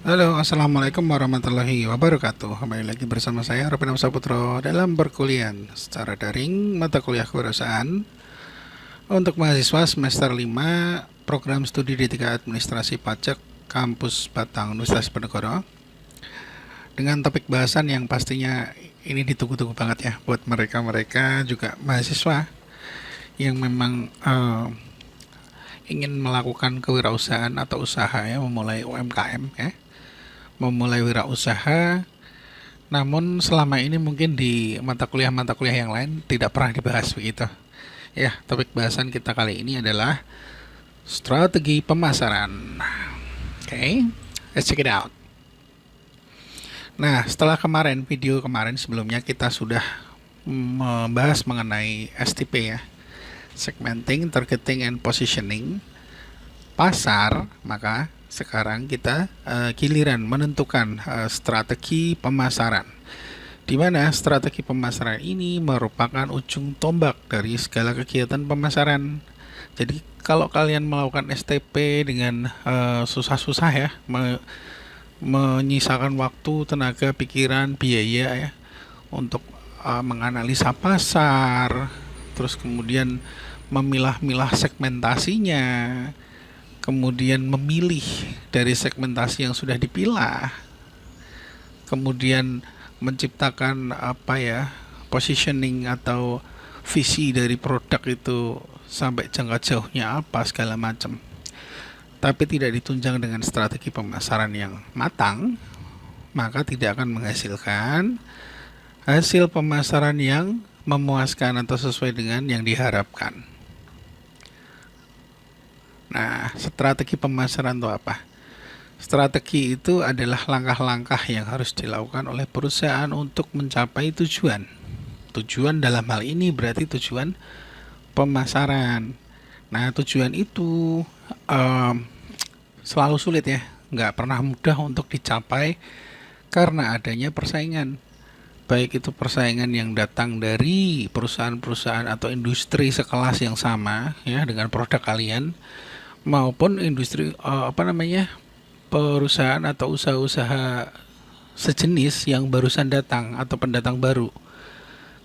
Halo, Assalamualaikum warahmatullahi wabarakatuh. Kembali lagi bersama saya, Robin Saputro, dalam perkuliahan secara daring mata kuliah kewirausahaan untuk mahasiswa semester 5 program studi D3 Administrasi Pajak Kampus Batang Universitas Diponegoro, dengan topik bahasan yang pastinya ini ditunggu-tunggu banget ya buat mereka-mereka juga mahasiswa yang memang ingin melakukan kewirausahaan atau usaha ya, memulai UMKM ya, memulai wirausaha, namun selama ini mungkin di mata kuliah yang lain tidak pernah dibahas begitu. Ya, topik bahasan kita kali ini adalah strategi pemasaran. Oke, let's check it out. Nah, setelah video kemarin sebelumnya kita sudah membahas mengenai STP ya, segmenting, targeting, and positioning pasar, maka sekarang kita giliran menentukan strategi pemasaran, di mana strategi pemasaran ini merupakan ujung tombak dari segala kegiatan pemasaran. Jadi kalau kalian melakukan STP dengan susah-susah ya, menyisakan waktu, tenaga, pikiran, biaya ya untuk menganalisa pasar, terus kemudian memilah-milah segmentasinya, kemudian memilih dari segmentasi yang sudah dipilah, kemudian menciptakan positioning atau visi dari produk itu sampai jangka jauhnya apa segala macam, tapi tidak ditunjang dengan strategi pemasaran yang matang, maka tidak akan menghasilkan hasil pemasaran yang memuaskan atau sesuai dengan yang diharapkan. Nah, strategi pemasaran itu apa? Strategi itu adalah langkah-langkah yang harus dilakukan oleh perusahaan untuk mencapai tujuan. Tujuan dalam hal ini berarti tujuan pemasaran. Nah, tujuan itu selalu sulit ya, nggak pernah mudah untuk dicapai karena adanya persaingan. Baik itu persaingan yang datang dari perusahaan-perusahaan atau industri sekelas yang sama ya dengan produk kalian, maupun industri perusahaan atau usaha-usaha sejenis yang barusan datang atau pendatang baru.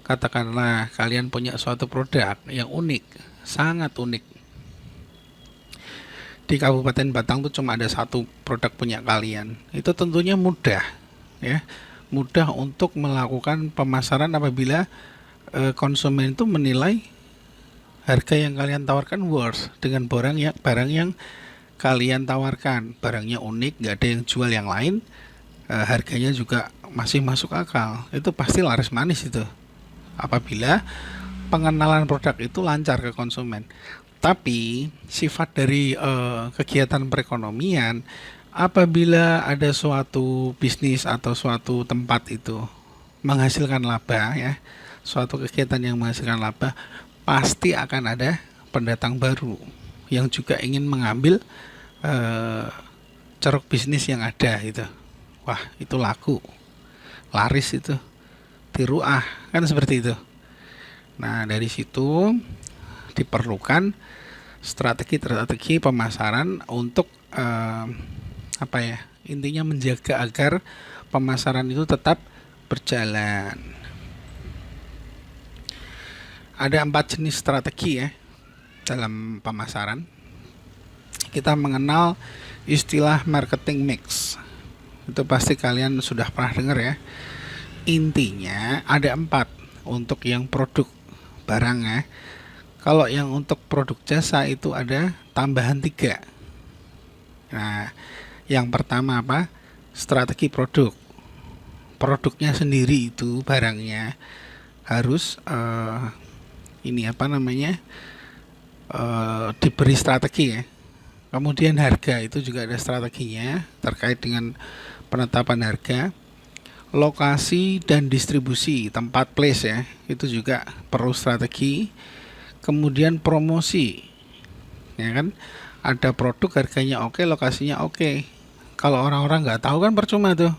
Katakanlah kalian punya suatu produk yang unik, sangat unik. Di Kabupaten Batang tuh cuma ada satu produk punya kalian. Itu tentunya mudah ya, mudah untuk melakukan pemasaran apabila konsumen itu menilai harga yang kalian tawarkan worth dengan barang yang kalian tawarkan. Barangnya unik, nggak ada yang jual yang lain, harganya juga masih masuk akal. Itu pasti laris manis itu apabila pengenalan produk itu lancar ke konsumen. Tapi sifat dari kegiatan perekonomian, apabila ada suatu bisnis atau suatu tempat itu menghasilkan laba ya, suatu kegiatan yang menghasilkan laba, pasti akan ada pendatang baru yang juga ingin mengambil ceruk bisnis yang ada itu. Wah, itu laku, laris itu, tiruah, kan seperti itu. Nah, dari situ diperlukan strategi pemasaran untuk intinya menjaga agar pemasaran itu tetap berjalan. Ada 4 jenis strategi ya dalam pemasaran. Kita mengenal istilah marketing mix. Itu pasti kalian sudah pernah dengar ya. Intinya ada 4 untuk yang produk barang ya. Kalau yang untuk produk jasa itu ada tambahan 3. Nah, yang pertama apa? Strategi produk. Produknya sendiri itu barangnya harus diberi strategi ya. Kemudian harga itu juga ada strateginya terkait dengan penetapan harga. Lokasi dan distribusi, tempat place ya, itu juga perlu strategi. Kemudian promosi, ya kan, ada produk harganya oke, lokasinya oke. Kalau orang-orang nggak tahu kan percuma tuh.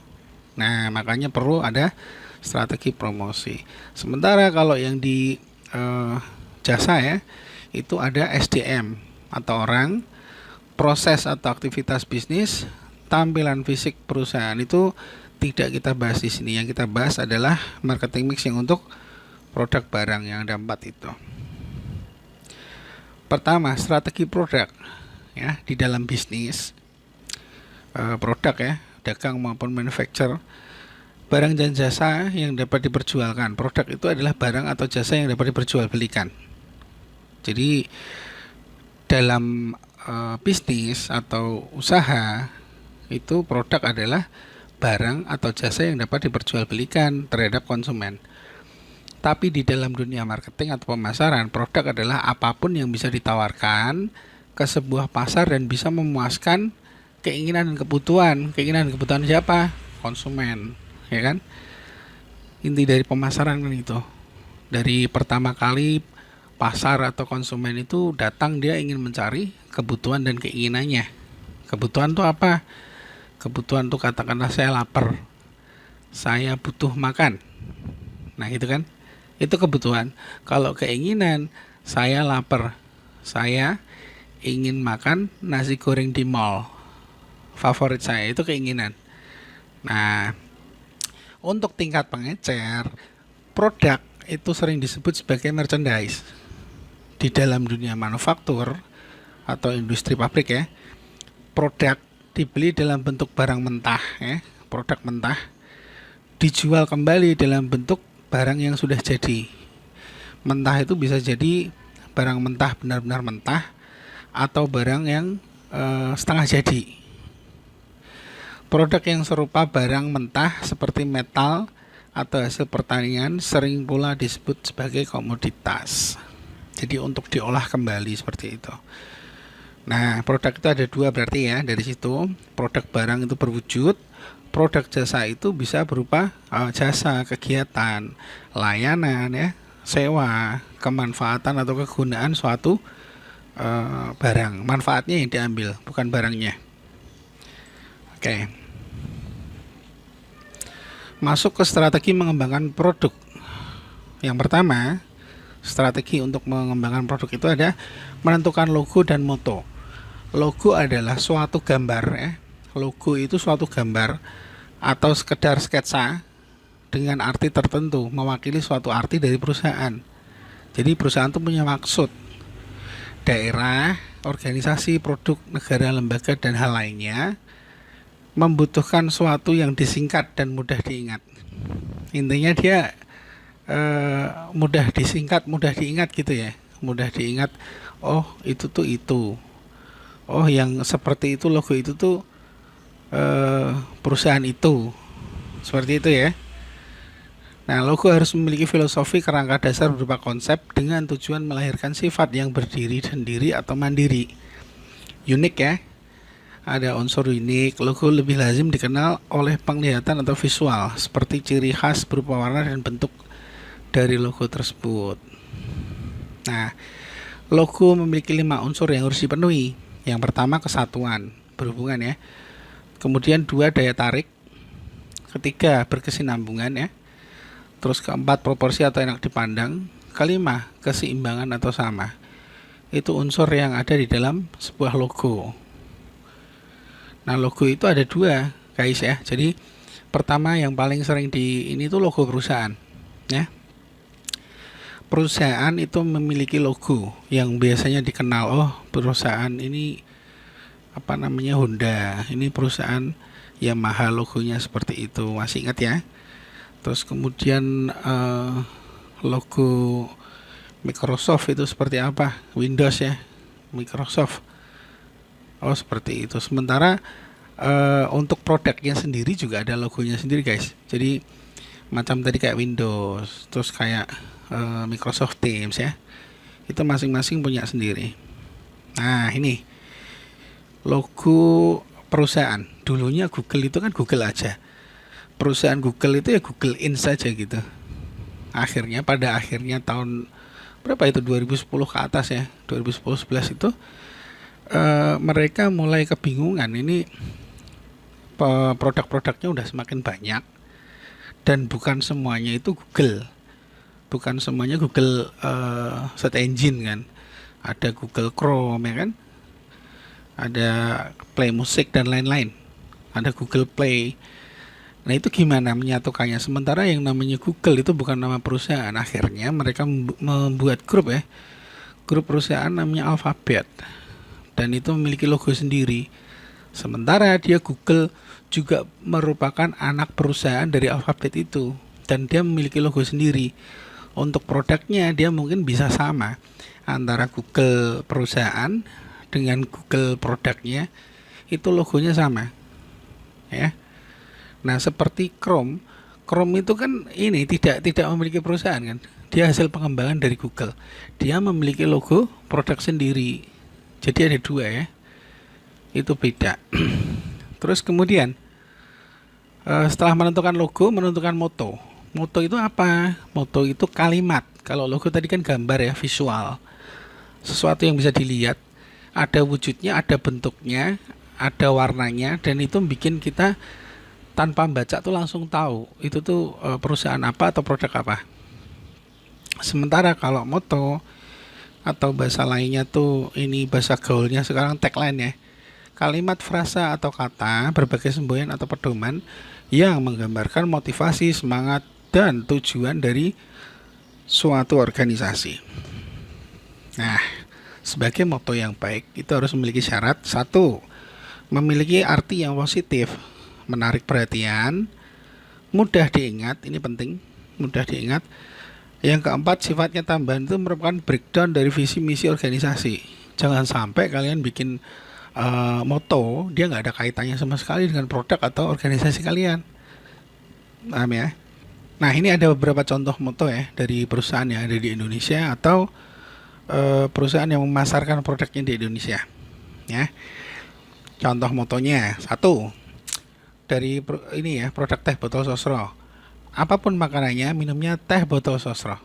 Nah, makanya perlu ada strategi promosi. Sementara kalau yang di jasa ya, itu ada SDM atau orang, proses atau aktivitas bisnis, tampilan fisik perusahaan itu tidak kita bahas di sini. Yang kita bahas adalah marketing mix yang untuk produk barang, yang ada 4 itu. Pertama, strategi produk ya di dalam bisnis produk ya, dagang maupun manufacture, barang dan jasa yang dapat diperjualkan. Produk itu adalah barang atau jasa yang dapat diperjualbelikan. Jadi dalam bisnis atau usaha itu produk adalah barang atau jasa yang dapat diperjualbelikan terhadap konsumen. Tapi di dalam dunia marketing atau pemasaran, produk adalah apapun yang bisa ditawarkan ke sebuah pasar dan bisa memuaskan keinginan dan kebutuhan. Keinginan dan kebutuhan siapa? Konsumen, ya kan? Inti dari pemasaran kan itu. Dari pertama kali pasar atau konsumen itu datang, dia ingin mencari kebutuhan dan keinginannya. Kebutuhan itu apa? Kebutuhan itu katakanlah saya lapar, saya butuh makan. Nah itu kan, itu kebutuhan. Kalau keinginan, saya lapar, saya ingin makan nasi goreng di mall favorit saya, itu keinginan. Nah, untuk tingkat pengecer, produk itu sering disebut sebagai merchandise. Di dalam dunia manufaktur atau industri pabrik ya, produk dibeli dalam bentuk barang mentah ya, produk mentah dijual kembali dalam bentuk barang yang sudah jadi. Mentah itu bisa jadi barang mentah benar-benar mentah atau barang yang setengah jadi. Produk yang serupa barang mentah seperti metal atau hasil pertanian sering pula disebut sebagai komoditas. Jadi untuk diolah kembali seperti itu. Nah, produk itu ada 2 berarti ya. Dari situ produk barang itu berwujud, produk jasa itu bisa berupa jasa, kegiatan, layanan ya, sewa, kemanfaatan atau kegunaan suatu barang. Manfaatnya yang diambil, bukan barangnya. Oke. Masuk ke strategi mengembangkan produk. Yang pertama, strategi untuk mengembangkan produk itu ada menentukan logo dan moto. Logo adalah suatu gambar ya. Logo itu suatu gambar atau sekedar sketsa dengan arti tertentu, mewakili suatu arti dari perusahaan. Jadi perusahaan itu punya maksud. Daerah, organisasi, produk, negara, lembaga, dan hal lainnya membutuhkan suatu yang disingkat dan mudah diingat. Intinya dia mudah disingkat, mudah diingat gitu ya. Mudah diingat, oh itu tuh itu. Oh yang seperti itu, logo itu tuh perusahaan itu. Seperti itu ya. Nah, logo harus memiliki filosofi kerangka dasar berupa konsep dengan tujuan melahirkan sifat yang berdiri sendiri atau mandiri. Unik ya. Ada unsur unik. Logo lebih lazim dikenal oleh penglihatan atau visual, seperti ciri khas berupa warna dan bentuk dari logo tersebut. Nah, logo memiliki 5 unsur yang harus dipenuhi. Yang pertama kesatuan, berhubungan ya. Kemudian 2 daya tarik. Ketiga berkesinambungan ya. Terus keempat proporsi atau enak dipandang. Kelima keseimbangan atau sama. Itu unsur yang ada di dalam sebuah logo. Nah, logo itu ada 2 guys ya. Jadi pertama yang paling sering ini tuh logo perusahaan ya. Perusahaan itu memiliki logo yang biasanya dikenal, oh perusahaan ini apa namanya Honda, ini perusahaan Yamaha, logonya seperti itu, masih ingat ya. Terus kemudian logo Microsoft itu seperti apa, Windows ya, Microsoft, oh seperti itu. Sementara untuk produknya sendiri juga ada logonya sendiri guys. Jadi macam tadi kayak Windows, terus kayak Microsoft Teams ya, itu masing-masing punya sendiri. Nah ini logo perusahaan. Dulunya Google itu kan Google aja, perusahaan Google itu ya Google Inc saja gitu. Akhirnya pada akhirnya tahun berapa itu, 2010 ke atas ya, 2010-11 itu mereka mulai kebingungan. Ini produk-produknya udah semakin banyak dan bukan semuanya itu Google. Bukan semuanya Google search engine kan. Ada Google Chrome ya kan. Ada Play Music dan lain-lain. ada Google Play. Nah itu gimana menyatukannya? Sementara yang namanya Google itu bukan nama perusahaan. Akhirnya mereka membuat grup ya, grup perusahaan namanya Alphabet, dan itu memiliki logo sendiri. Sementara dia Google juga merupakan anak perusahaan dari Alphabet itu, dan dia memiliki logo sendiri. Untuk produknya dia mungkin bisa sama antara Google perusahaan dengan Google produknya, itu logonya sama ya. Nah, seperti Chrome, Chrome itu kan ini tidak memiliki perusahaan kan. Dia hasil pengembangan dari Google. Dia memiliki logo produk sendiri. Jadi ada dua ya. Itu beda. Terus kemudian setelah menentukan logo, menentukan moto. Moto itu apa? Moto itu kalimat. Kalau logo tadi kan gambar ya, visual. Sesuatu yang bisa dilihat, ada wujudnya, ada bentuknya, ada warnanya, dan itu bikin kita tanpa baca tuh langsung tahu itu tuh perusahaan apa atau produk apa. Sementara kalau moto atau bahasa lainnya tuh, ini bahasa gaulnya sekarang tagline ya. Kalimat, frasa atau kata berbagai semboyan atau pedoman yang menggambarkan motivasi, semangat, dan tujuan dari suatu organisasi. Nah, sebagai moto yang baik itu harus memiliki syarat. Satu, memiliki arti yang positif, menarik perhatian, mudah diingat, ini penting, mudah diingat. Yang keempat, sifatnya tambahan itu merupakan breakdown dari visi misi organisasi. Jangan sampai kalian bikin moto, dia nggak ada kaitannya sama sekali dengan produk atau organisasi kalian. Paham ya? Nah, ini ada beberapa contoh moto ya dari perusahaan yang ada di Indonesia atau perusahaan yang memasarkan produknya di Indonesia. Ya, contoh motonya, satu, dari ini ya, produk teh botol sosro. Apapun makanannya, minumnya teh botol sosro.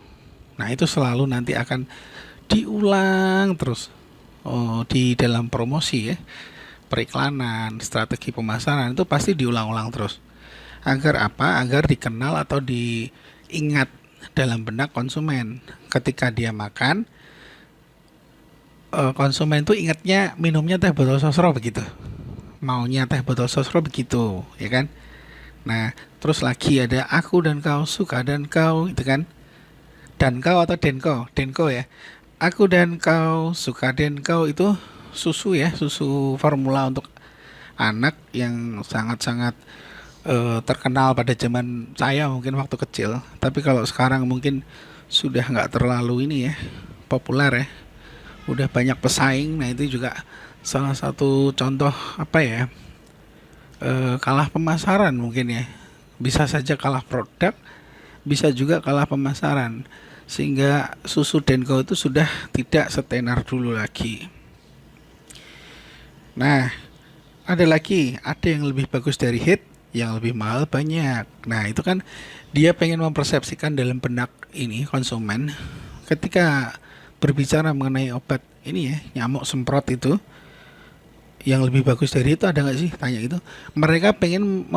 Nah, itu selalu nanti akan diulang terus di dalam promosi ya, periklanan, strategi pemasaran itu pasti diulang-ulang terus. Agar apa? Agar dikenal atau diingat dalam benak konsumen. Ketika dia makan, konsumen itu ingatnya minumnya teh botol sosro begitu. Maunya teh botol sosro begitu, ya kan? Nah, terus lagi ada aku dan kau, suka dan kau, itu kan? Dan kau atau denko ya. Aku dan kau, suka dan kau itu susu ya, susu formula untuk anak yang sangat-sangat terkenal pada zaman saya mungkin waktu kecil. Tapi kalau sekarang mungkin sudah nggak terlalu ini ya, populer ya. Udah banyak pesaing. Nah, itu juga salah satu contoh apa ya, kalah pemasaran mungkin ya. Bisa saja kalah produk, bisa juga kalah pemasaran, sehingga susu Denko itu sudah tidak setenar dulu lagi. Nah, ada lagi, ada yang lebih bagus dari hit, yang lebih mahal banyak. Nah, itu kan dia pengen mempersepsikan dalam benak ini konsumen ketika berbicara mengenai obat ini ya, nyamuk semprot itu, yang lebih bagus dari itu ada nggak sih, tanya itu. Mereka pengen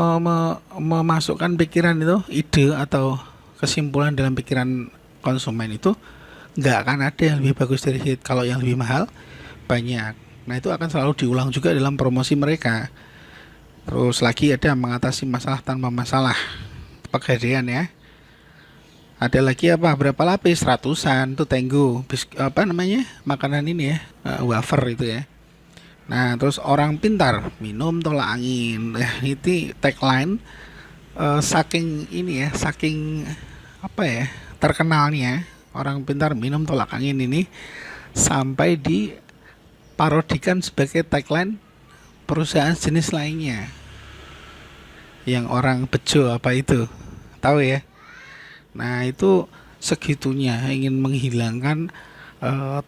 memasukkan pikiran itu, ide atau kesimpulan dalam pikiran konsumen itu, nggak akan ada yang lebih bagus dari hit. Kalau yang lebih mahal banyak. Nah, itu akan selalu diulang juga dalam promosi mereka. Terus lagi ada mengatasi masalah tanpa masalah, pegadaian ya. Ada lagi apa, berapa lapis, ratusan tuh tenggo, apa namanya, makanan ini ya, wafer itu ya. Nah, terus orang pintar minum tolak angin. Nah, itu tagline saking ini ya, saking apa ya, terkenalnya orang pintar minum tolak angin ini sampai diparodikan sebagai tagline perusahaan jenis lainnya. Yang orang bejo apa itu, tahu ya? Nah, itu segitunya ingin menghilangkan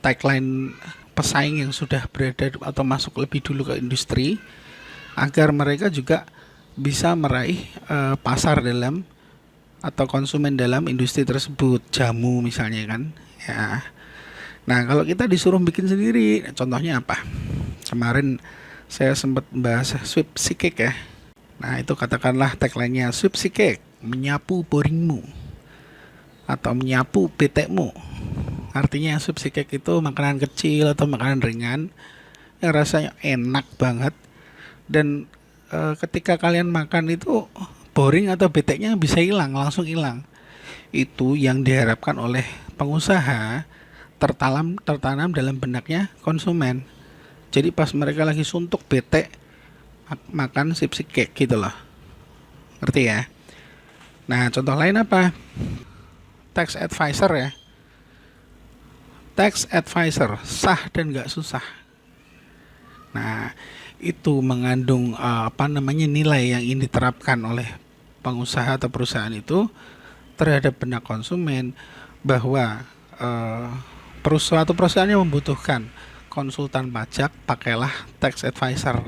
tagline pesaing yang sudah berada atau masuk lebih dulu ke industri, agar mereka juga bisa meraih pasar dalam atau konsumen dalam industri tersebut. Jamu misalnya kan ya. Nah, kalau kita disuruh bikin sendiri, contohnya apa? Kemarin saya sempat bahas sweep si cake ya. Nah, itu katakanlah tagline-nya sweep si cake, menyapu boringmu atau menyapu betekmu. Artinya sweep si cake itu makanan kecil atau makanan ringan yang rasanya enak banget dan ketika kalian makan itu boring atau beteknya bisa hilang, langsung hilang. Itu yang diharapkan oleh pengusaha tertanam dalam benaknya konsumen. Jadi pas mereka lagi suntuk bete makan sipsi cake gitu loh. Ngerti ya? Nah, contoh lain apa? Tax advisor ya. Tax advisor sah dan nggak susah. Nah, itu mengandung apa namanya nilai yang ingin diterapkan oleh pengusaha atau perusahaan itu terhadap benak konsumen, bahwa suatu perusahaan yang membutuhkan konsultan pajak, pakailah tax advisor.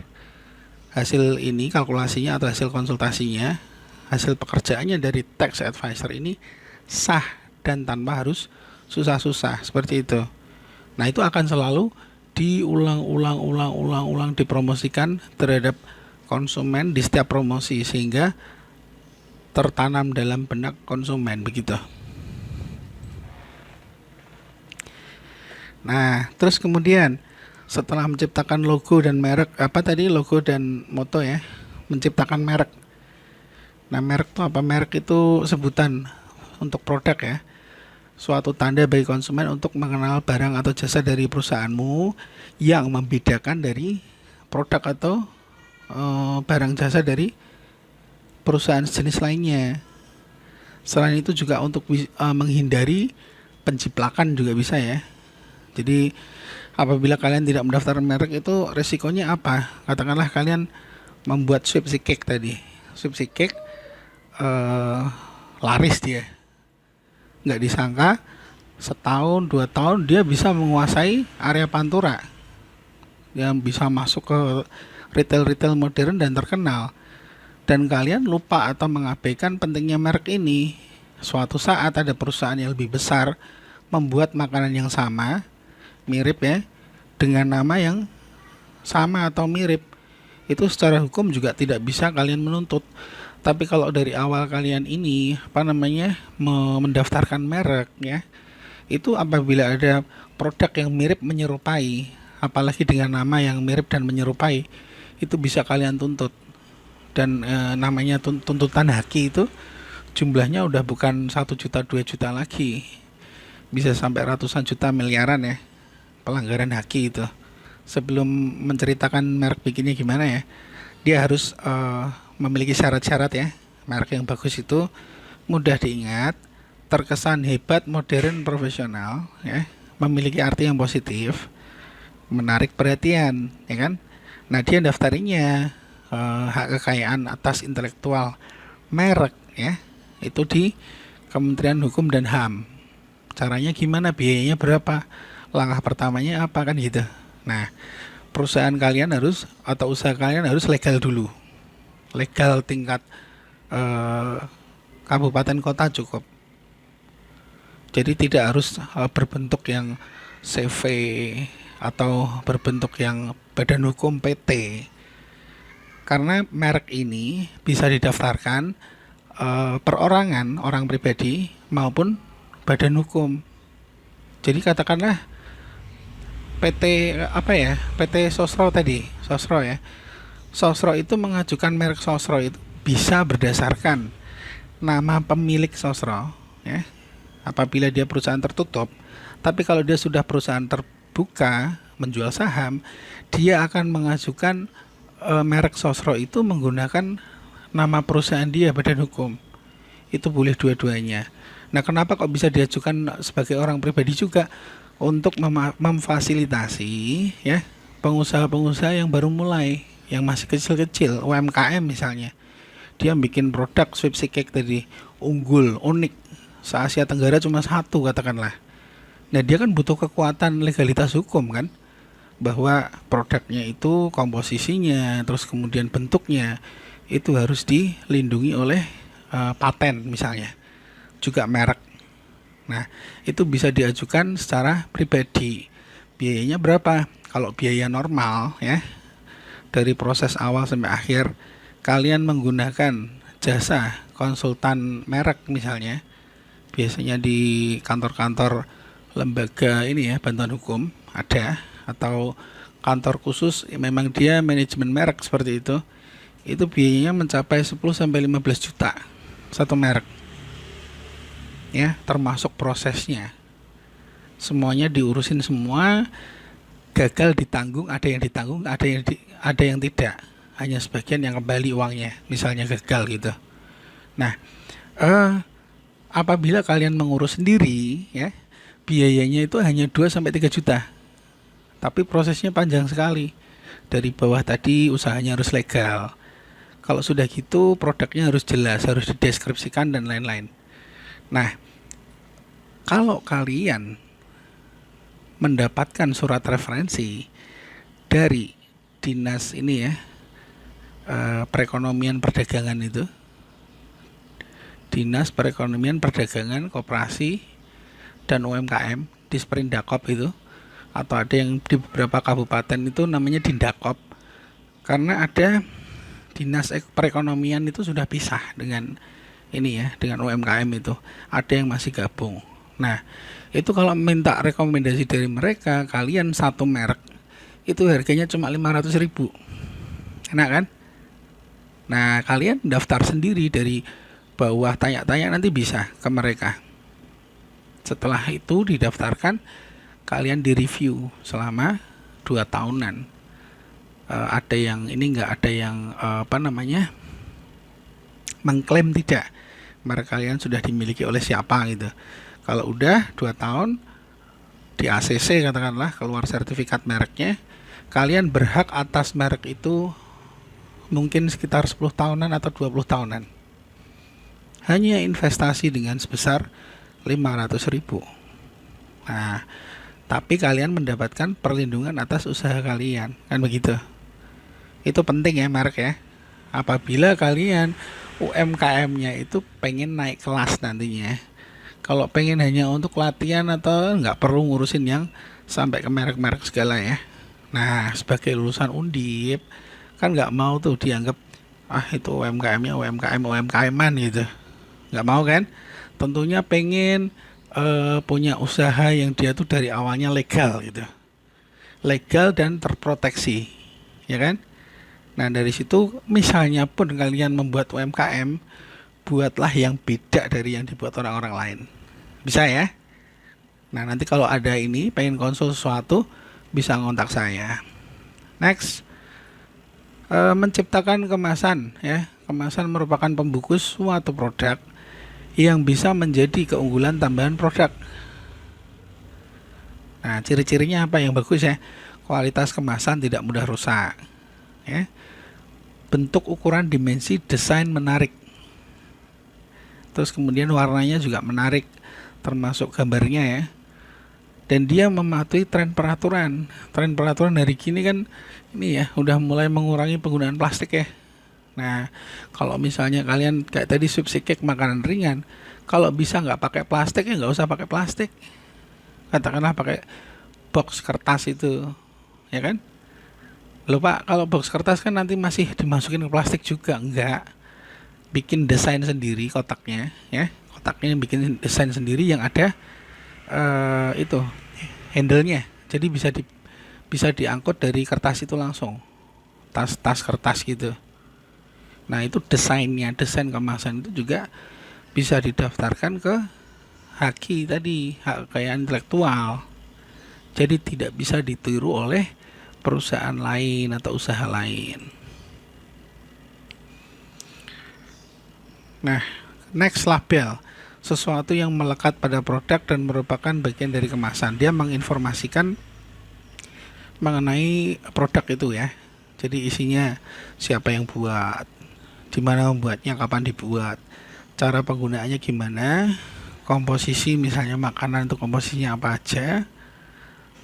Hasil ini kalkulasinya atau hasil konsultasinya, hasil pekerjaannya dari tax advisor ini sah dan tanpa harus susah-susah seperti itu. Nah, itu akan selalu diulang-ulang dipromosikan terhadap konsumen di setiap promosi sehingga tertanam dalam benak konsumen begitu. Nah, terus kemudian setelah menciptakan logo dan merek, apa tadi logo dan moto ya, menciptakan merek. Nah, merek itu apa? Merek itu sebutan untuk produk ya, suatu tanda bagi konsumen untuk mengenal barang atau jasa dari perusahaanmu yang membedakan dari produk atau barang jasa dari perusahaan sejenis lainnya. Selain itu juga untuk menghindari penjiplakan juga bisa ya. Jadi apabila kalian tidak mendaftar merek itu resikonya apa? Katakanlah kalian membuat sweepsy cake tadi. Sweepsy cake laris dia. Nggak disangka setahun 2 tahun dia bisa menguasai area Pantura. Dia bisa masuk ke retail modern dan terkenal. Dan kalian lupa atau mengabaikan pentingnya merek ini. Suatu saat ada perusahaan yang lebih besar membuat makanan yang sama, mirip ya, dengan nama yang sama atau mirip. Itu secara hukum juga tidak bisa kalian menuntut. Tapi kalau dari awal kalian ini mendaftarkan merek ya, itu apabila ada produk yang mirip menyerupai, apalagi dengan nama yang mirip dan menyerupai, itu bisa kalian tuntut. Dan namanya tuntutan haki itu jumlahnya udah bukan 1 juta 2 juta lagi, bisa sampai ratusan juta, miliaran ya pelanggaran haki itu. Sebelum menceritakan merek bikinnya gimana ya, dia harus memiliki syarat-syarat ya. Merek yang bagus itu mudah diingat, terkesan hebat, modern, profesional ya, memiliki arti yang positif, menarik perhatian ya kan. Nah, dia daftarinya hak kekayaan atas intelektual merek ya, itu di Kementerian Hukum dan HAM. Caranya gimana, biayanya berapa, langkah pertamanya apa kan gitu. Nah, perusahaan kalian harus atau usaha kalian harus legal dulu, legal tingkat kabupaten kota cukup. Jadi tidak harus berbentuk yang CV atau berbentuk yang badan hukum PT. Karena merek ini bisa didaftarkan perorangan, orang pribadi maupun badan hukum. Jadi katakanlah PT apa ya, PT Sosro tadi, Sosro ya. Sosro itu mengajukan merek Sosro itu bisa berdasarkan nama pemilik Sosro ya. Apabila dia perusahaan tertutup, tapi kalau dia sudah perusahaan terbuka menjual saham, dia akan mengajukan merek Sosro itu menggunakan nama perusahaan dia, badan hukum. Itu boleh dua-duanya. Nah, kenapa kok bisa diajukan sebagai orang pribadi juga? Untuk memfasilitasi ya pengusaha-pengusaha yang baru mulai, yang masih kecil-kecil, UMKM misalnya. Dia bikin produk sweepsy cake tadi, unggul, unik, se-Asia Tenggara cuma satu katakanlah. Nah, dia kan butuh kekuatan legalitas hukum kan, bahwa produknya itu komposisinya, terus kemudian bentuknya itu harus dilindungi oleh paten misalnya, juga merek. Nah, itu bisa diajukan secara pribadi. Biayanya berapa? Kalau biaya normal ya, dari proses awal sampai akhir, kalian menggunakan jasa konsultan merek misalnya, biasanya di kantor-kantor lembaga ini ya, bantuan hukum ada, atau kantor khusus memang dia manajemen merek seperti itu biayanya mencapai 10 sampai 15 juta satu merek. Ya, termasuk prosesnya. Semuanya diurusin semua, gagal ditanggung, ada yang tidak. Hanya sebagian yang kembali uangnya, misalnya gagal gitu. Nah, apabila kalian mengurus sendiri, ya, biayanya itu hanya 2 sampai 3 juta. Tapi prosesnya panjang sekali. Dari bawah tadi usahanya harus legal. Kalau sudah gitu produknya harus jelas, harus dideskripsikan dan lain-lain. Nah, kalau kalian mendapatkan surat referensi dari dinas ini ya, perekonomian perdagangan itu, dinas perekonomian perdagangan koperasi dan UMKM di Sprindakop itu, atau ada yang di beberapa kabupaten itu namanya Dindakop, karena ada dinas perekonomian itu sudah pisah dengan ini ya, dengan UMKM itu, ada yang masih gabung. Nah, itu kalau minta rekomendasi dari mereka, kalian satu merek itu harganya cuma 500.000. Enak kan? Nah, kalian daftar sendiri dari bawah, tanya-tanya nanti bisa ke mereka. Setelah itu didaftarkan, kalian direview selama 2 tahunan. Ada yang ini enggak, ada yang mengklaim tidak merek kalian sudah dimiliki oleh siapa gitu. Kalau udah 2 tahun di ACC katakanlah, keluar sertifikat mereknya, kalian berhak atas merek itu mungkin sekitar 10 tahunan atau 20 tahunan. Hanya investasi dengan sebesar 500.000. Nah, tapi kalian mendapatkan perlindungan atas usaha kalian, kan begitu. Itu penting ya merek ya. Apabila kalian UMKM-nya itu pengen naik kelas nantinya, kalau pengen hanya untuk latihan atau nggak perlu ngurusin yang sampai ke merek-merek segala ya. Nah, sebagai lulusan Undip kan nggak mau tuh dianggap itu UMKM-nya UMKM-an gitu, nggak mau kan. Tentunya pengen punya usaha yang dia tuh dari awalnya legal gitu, legal dan terproteksi, ya kan. Nah, dari situ misalnya pun kalian membuat UMKM, buatlah yang beda dari yang dibuat orang-orang lain, bisa ya. Nah, nanti kalau ada ini pengen konsul sesuatu bisa ngontak saya. Next, menciptakan kemasan ya. Kemasan merupakan pembungkus suatu produk yang bisa menjadi keunggulan tambahan produk. Nah, ciri-cirinya apa yang bagus ya? Kualitas kemasan tidak mudah rusak ya. Bentuk, ukuran, dimensi, desain menarik. Terus kemudian warnanya juga menarik, termasuk gambarnya ya. Dan dia mematuhi tren peraturan. Tren peraturan hari gini kan ini ya, udah mulai mengurangi penggunaan plastik ya. Nah, kalau misalnya kalian kayak tadi subsidi cake makanan ringan, kalau bisa nggak pakai plastik ya nggak usah pakai plastik. Katakanlah pakai box kertas itu, ya kan? Loh Pak, kalau box kertas kan nanti masih dimasukin ke plastik juga, enggak. Bikin desain sendiri kotaknya, ya. Kotaknya bikin desain sendiri yang ada itu handle-nya. Jadi bisa diangkut dari kertas itu langsung. Tas kertas gitu. Nah, itu desainnya, desain kemasan itu juga bisa didaftarkan ke HAKI tadi, hak kekayaan intelektual. Jadi tidak bisa ditiru oleh perusahaan lain atau usaha lain. Nah, next, label. Sesuatu yang melekat pada produk dan merupakan bagian dari kemasan. Dia menginformasikan mengenai produk itu ya. Jadi isinya siapa yang buat, di mana membuatnya, kapan dibuat, cara penggunaannya gimana, komposisi misalnya makanan itu komposisinya apa aja.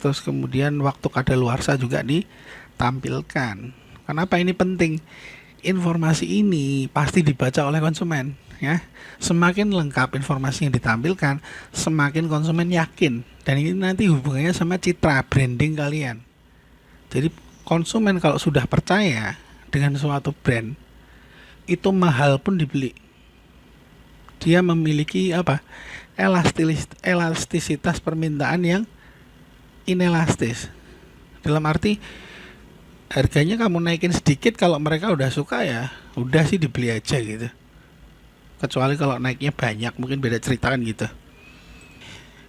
Terus kemudian waktu kadaluarsa juga ditampilkan. Kenapa ini penting? Informasi ini pasti dibaca oleh konsumen ya. Semakin lengkap informasi yang ditampilkan, semakin konsumen yakin. Dan ini nanti hubungannya sama citra branding kalian. Jadi konsumen kalau sudah percaya dengan suatu brand, itu mahal pun dibeli. Dia memiliki elastisitas permintaan yang inelastis. Dalam arti harganya kamu naikin sedikit, kalau mereka udah suka ya udah sih dibeli aja gitu. Kecuali kalau naiknya banyak, mungkin beda cerita kan gitu.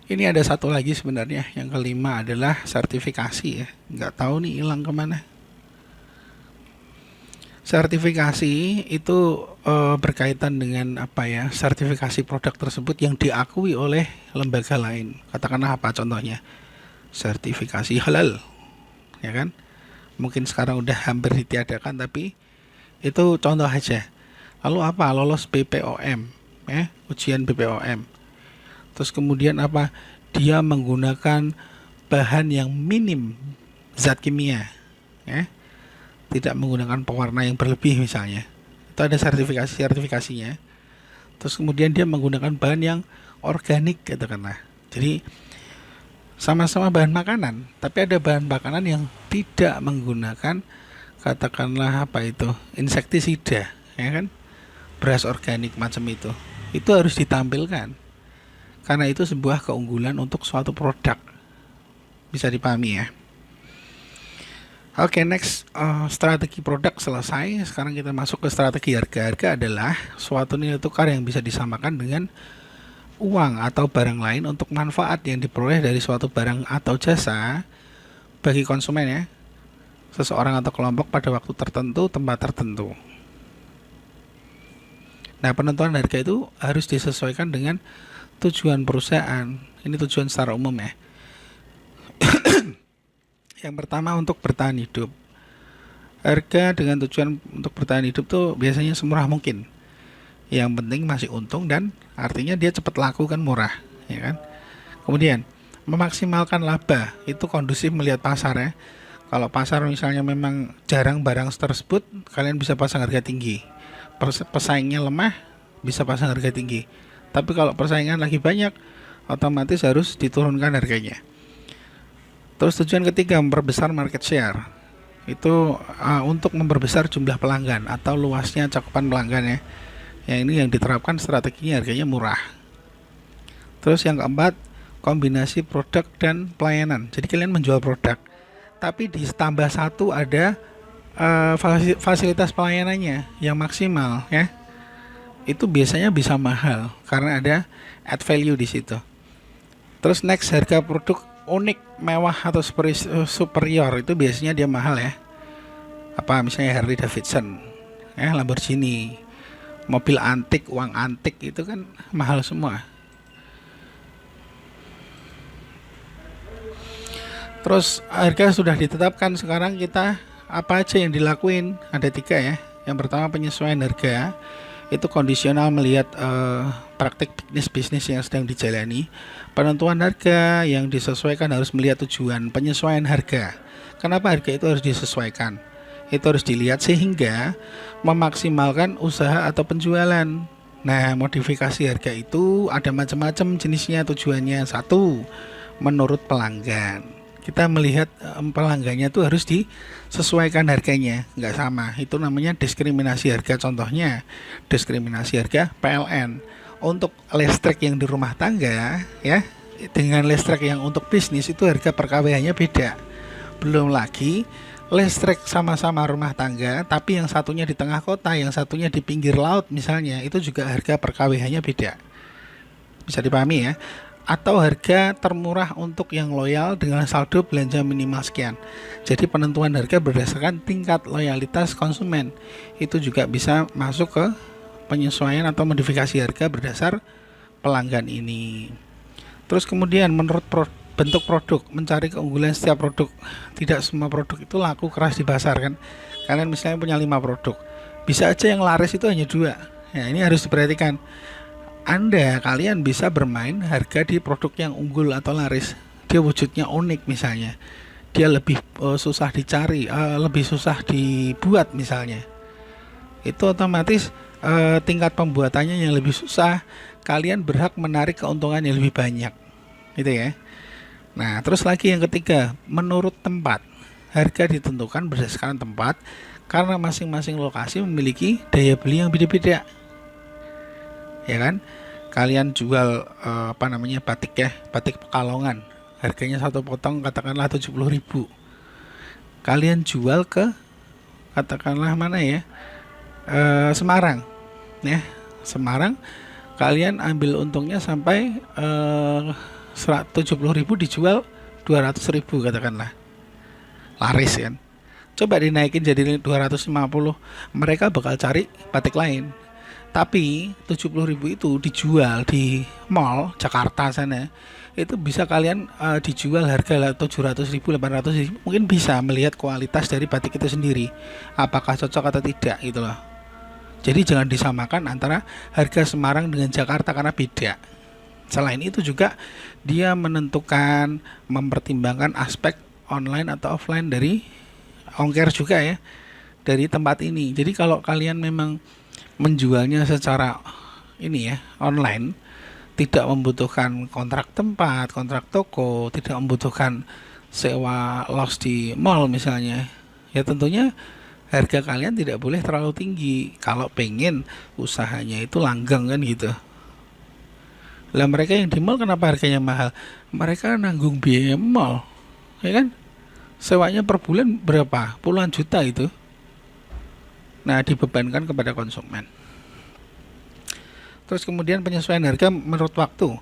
Ini ada satu lagi sebenarnya, yang kelima adalah sertifikasi ya. Nggak tahu nih hilang kemana. Sertifikasi itu berkaitan dengan apa ya? Sertifikasi produk tersebut yang diakui oleh lembaga lain. Katakanlah apa contohnya? Sertifikasi halal, ya kan? Mungkin sekarang udah hampir ditiadakan, tapi itu contoh aja. Lalu apa? Lolos BPOM, ya, ujian BPOM. Terus kemudian apa? Dia menggunakan bahan yang minim zat kimia, ya, tidak menggunakan pewarna yang berlebih misalnya. Itu ada sertifikasinya. Terus kemudian dia menggunakan bahan yang organik katakanlah. Jadi sama-sama bahan makanan, tapi ada bahan makanan yang tidak menggunakan katakanlah apa itu insektisida, ya kan? Beras organik macam itu harus ditampilkan karena itu sebuah keunggulan untuk suatu produk. Bisa dipahami ya. Oke, next, strategi produk selesai. Sekarang kita masuk ke strategi harga. Harga adalah suatu nilai tukar yang bisa disamakan dengan uang atau barang lain untuk manfaat yang diperoleh dari suatu barang atau jasa bagi konsumen ya, seseorang atau kelompok pada waktu tertentu, tempat tertentu. Nah, penentuan harga itu harus disesuaikan dengan tujuan perusahaan. Ini tujuan secara umum ya. Yang pertama untuk bertahan hidup. Harga dengan tujuan untuk bertahan hidup tuh biasanya semurah mungkin. Yang penting masih untung dan artinya dia cepat laku kan, murah, ya kan? Kemudian memaksimalkan laba, itu kondusif melihat pasar ya. Kalau pasar misalnya memang jarang barang tersebut, kalian bisa pasang harga tinggi. Pesaingnya lemah, bisa pasang harga tinggi. Tapi kalau persaingan lagi banyak, otomatis harus diturunkan harganya. Terus tujuan ketiga, memperbesar market share. Itu untuk memperbesar jumlah pelanggan atau luasnya cakupan pelanggan ya. Yang ini yang diterapkan strateginya harganya murah. Terus yang keempat, kombinasi produk dan pelayanan. Jadi kalian menjual produk, tapi ditambah satu ada fasilitas pelayanannya yang maksimal ya. Itu biasanya bisa mahal karena ada add value di situ. Terus next, harga produk unik, mewah atau superior itu biasanya dia mahal ya. Apa misalnya Harley Davidson, ya, Lamborghini, mobil antik, uang antik itu kan mahal semua. Terus harga sudah ditetapkan, sekarang kita apa aja yang dilakuin? Ada 3 ya. Yang pertama penyesuaian harga, itu kondisional melihat praktik bisnis yang sedang dijalani. Penentuan harga yang disesuaikan harus melihat tujuan penyesuaian harga. Kenapa harga itu harus disesuaikan? Itu harus dilihat sehingga memaksimalkan usaha atau penjualan. Nah, modifikasi harga itu ada macam-macam jenisnya, tujuannya. 1, menurut pelanggan. Kita melihat pelanggannya itu harus disesuaikan harganya, nggak sama. Itu namanya diskriminasi harga. Contohnya diskriminasi harga PLN. Untuk listrik yang di rumah tangga ya, dengan listrik yang untuk bisnis itu harga per kWh-nya beda. Belum lagi listrik sama-sama rumah tangga, tapi yang satunya di tengah kota, yang satunya di pinggir laut misalnya, itu juga harga per kWh-nya beda. Bisa dipahami ya. Atau harga termurah untuk yang loyal dengan saldo belanja minimal sekian. Jadi penentuan harga berdasarkan tingkat loyalitas konsumen. Itu juga bisa masuk ke penyesuaian atau modifikasi harga berdasar pelanggan ini. Terus kemudian menurut bentuk produk, mencari keunggulan setiap produk. Tidak semua produk itu laku keras di pasar kan. Kalian misalnya punya 5 produk, bisa aja yang laris itu hanya 2. Ya, ini harus diperhatikan. Kalian bisa bermain harga di produk yang unggul atau laris. Dia wujudnya unik misalnya, dia lebih susah dicari, lebih susah dibuat misalnya. Itu otomatis tingkat pembuatannya yang lebih susah, kalian berhak menarik keuntungan yang lebih banyak, gitu ya. Nah, terus lagi yang ketiga, menurut tempat. Harga ditentukan berdasarkan tempat karena masing-masing lokasi memiliki daya beli yang beda-beda. Ya kan? Kalian jual batik ya, batik Pekalongan. Harganya satu potong katakanlah 70.000. kalian jual ke katakanlah mana ya, Semarang ya, Semarang, kalian ambil untungnya sampai 170.000, dijual 200.000 katakanlah, laris kan. Coba dinaikin jadi 250, mereka bakal cari batik lain. Tapi 70.000 itu dijual di mall Jakarta sana, itu bisa kalian dijual harga 700.000, 800.000, mungkin bisa melihat kualitas dari batik itu sendiri, apakah cocok atau tidak gitu loh. Jadi jangan disamakan antara harga Semarang dengan Jakarta karena beda. Selain itu juga dia menentukan, mempertimbangkan aspek online atau offline dari ongkir juga ya, dari tempat ini. Jadi kalau kalian memang menjualnya secara ini ya, online, tidak membutuhkan kontrak tempat, kontrak toko, tidak membutuhkan sewa los di mall misalnya, ya tentunya harga kalian tidak boleh terlalu tinggi kalau pengen usahanya itu langgeng kan gitu. Lah mereka yang di mall kenapa harganya mahal? Mereka nanggung biaya mall, ya kan? Sewanya per bulan berapa? Puluhan juta itu. Nah, dibebankan kepada konsumen. Terus kemudian penyesuaian harga menurut waktu.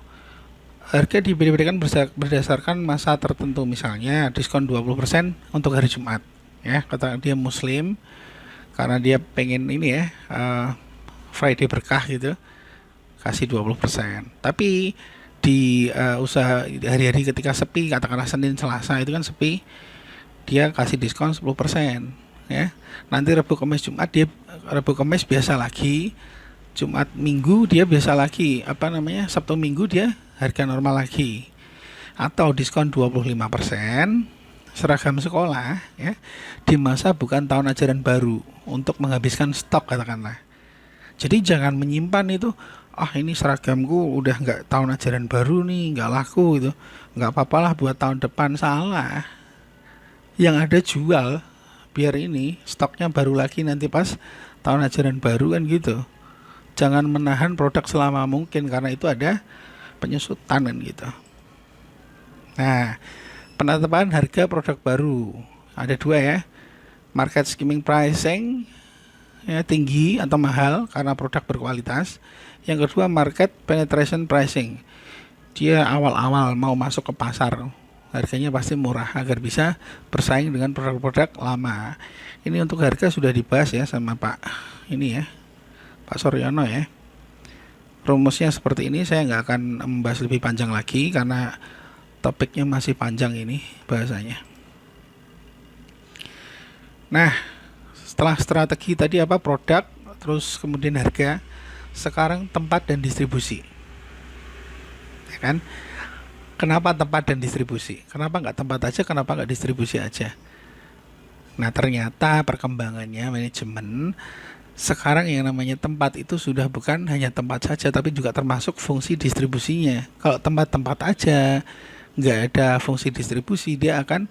Harga diberikan berdasarkan masa tertentu, misalnya diskon 20% untuk hari Jumat. Ya, kata dia muslim karena dia pengen ini ya, Friday berkah gitu, kasih 20%. Tapi di usaha hari-hari ketika sepi, katakanlah Senin Selasa itu kan sepi, dia kasih diskon 10% ya. Nanti Rabu Kamis Jumat dia, Rabu Kamis biasa lagi, Jumat Minggu dia biasa lagi, Sabtu Minggu dia harga normal lagi. Atau diskon 25% seragam sekolah ya, di masa bukan tahun ajaran baru, untuk menghabiskan stok katakanlah. Jadi jangan menyimpan itu, ini seragamku udah nggak tahun ajaran baru nih, nggak laku itu, nggak apa-apalah buat tahun depan. Salah. Yang ada jual, biar ini stoknya baru lagi nanti pas tahun ajaran baru kan gitu. Jangan menahan produk selama mungkin, karena itu ada penyusutan kan gitu. Nah, penetapan harga produk baru ada dua ya, market skimming pricing ya, tinggi atau mahal karena produk berkualitas. Yang kedua market penetration pricing, dia awal-awal mau masuk ke pasar, harganya pasti murah agar bisa bersaing dengan produk-produk lama. Ini untuk harga sudah dibahas ya sama Pak ini ya, Pak Suryono ya. Rumusnya seperti ini, saya nggak akan membahas lebih panjang lagi karena topiknya masih panjang ini bahasanya. Nah, setelah strategi tadi apa, produk, terus kemudian harga, sekarang tempat dan distribusi. Ya kan? Kenapa tempat dan distribusi? Kenapa nggak tempat aja? Kenapa nggak distribusi aja? Nah, ternyata perkembangannya manajemen sekarang yang namanya tempat itu sudah bukan hanya tempat saja, tapi juga termasuk fungsi distribusinya. Kalau tempat-tempat aja nggak ada fungsi distribusi, dia akan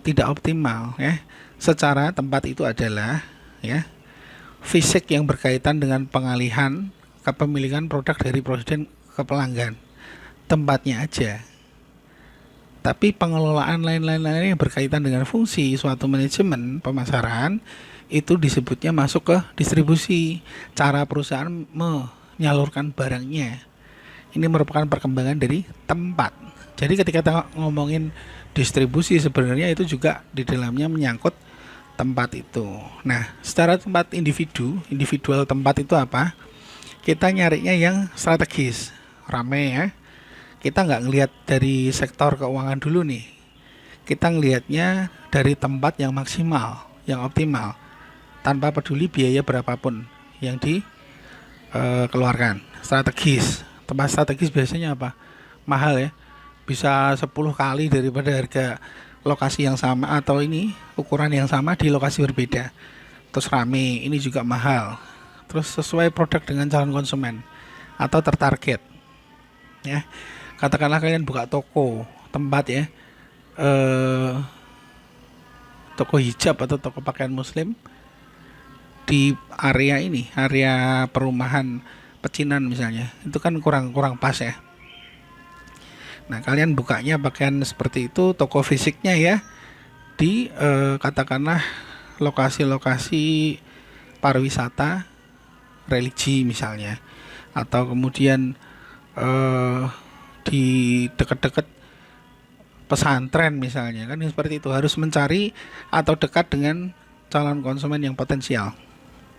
tidak optimal ya. Secara tempat itu adalah ya, fisik yang berkaitan dengan pengalihan kepemilikan produk dari produsen ke pelanggan, tempatnya aja. Tapi pengelolaan lain-lain yang berkaitan dengan fungsi suatu manajemen pemasaran itu disebutnya masuk ke distribusi, cara perusahaan menyalurkan barangnya. Ini merupakan perkembangan dari tempat. Jadi ketika kita ngomongin distribusi, sebenarnya itu juga di dalamnya menyangkut tempat itu. Nah, secara tempat individual tempat itu apa? Kita nyarinya yang strategis, rame ya. Kita nggak ngelihat dari sektor keuangan dulu nih. Kita ngelihatnya dari tempat yang maksimal, yang optimal, tanpa peduli biaya berapapun yang dikeluarkan. Strategis. Tempat strategis biasanya apa? Mahal ya. Bisa 10 kali daripada harga lokasi yang sama, atau ini ukuran yang sama di lokasi berbeda. Terus rame, ini juga mahal. Terus sesuai produk dengan calon konsumen atau tertarget. Ya. Katakanlah kalian buka toko, tempat ya. Toko hijab atau toko pakaian muslim di area ini, area perumahan pecinan misalnya, itu kan kurang pas ya. Nah, kalian bukanya pakaian seperti itu, toko fisiknya ya di katakanlah lokasi-lokasi pariwisata religi misalnya, atau kemudian eh, di dekat-dekat pesantren misalnya, kan seperti itu, harus mencari atau dekat dengan calon konsumen yang potensial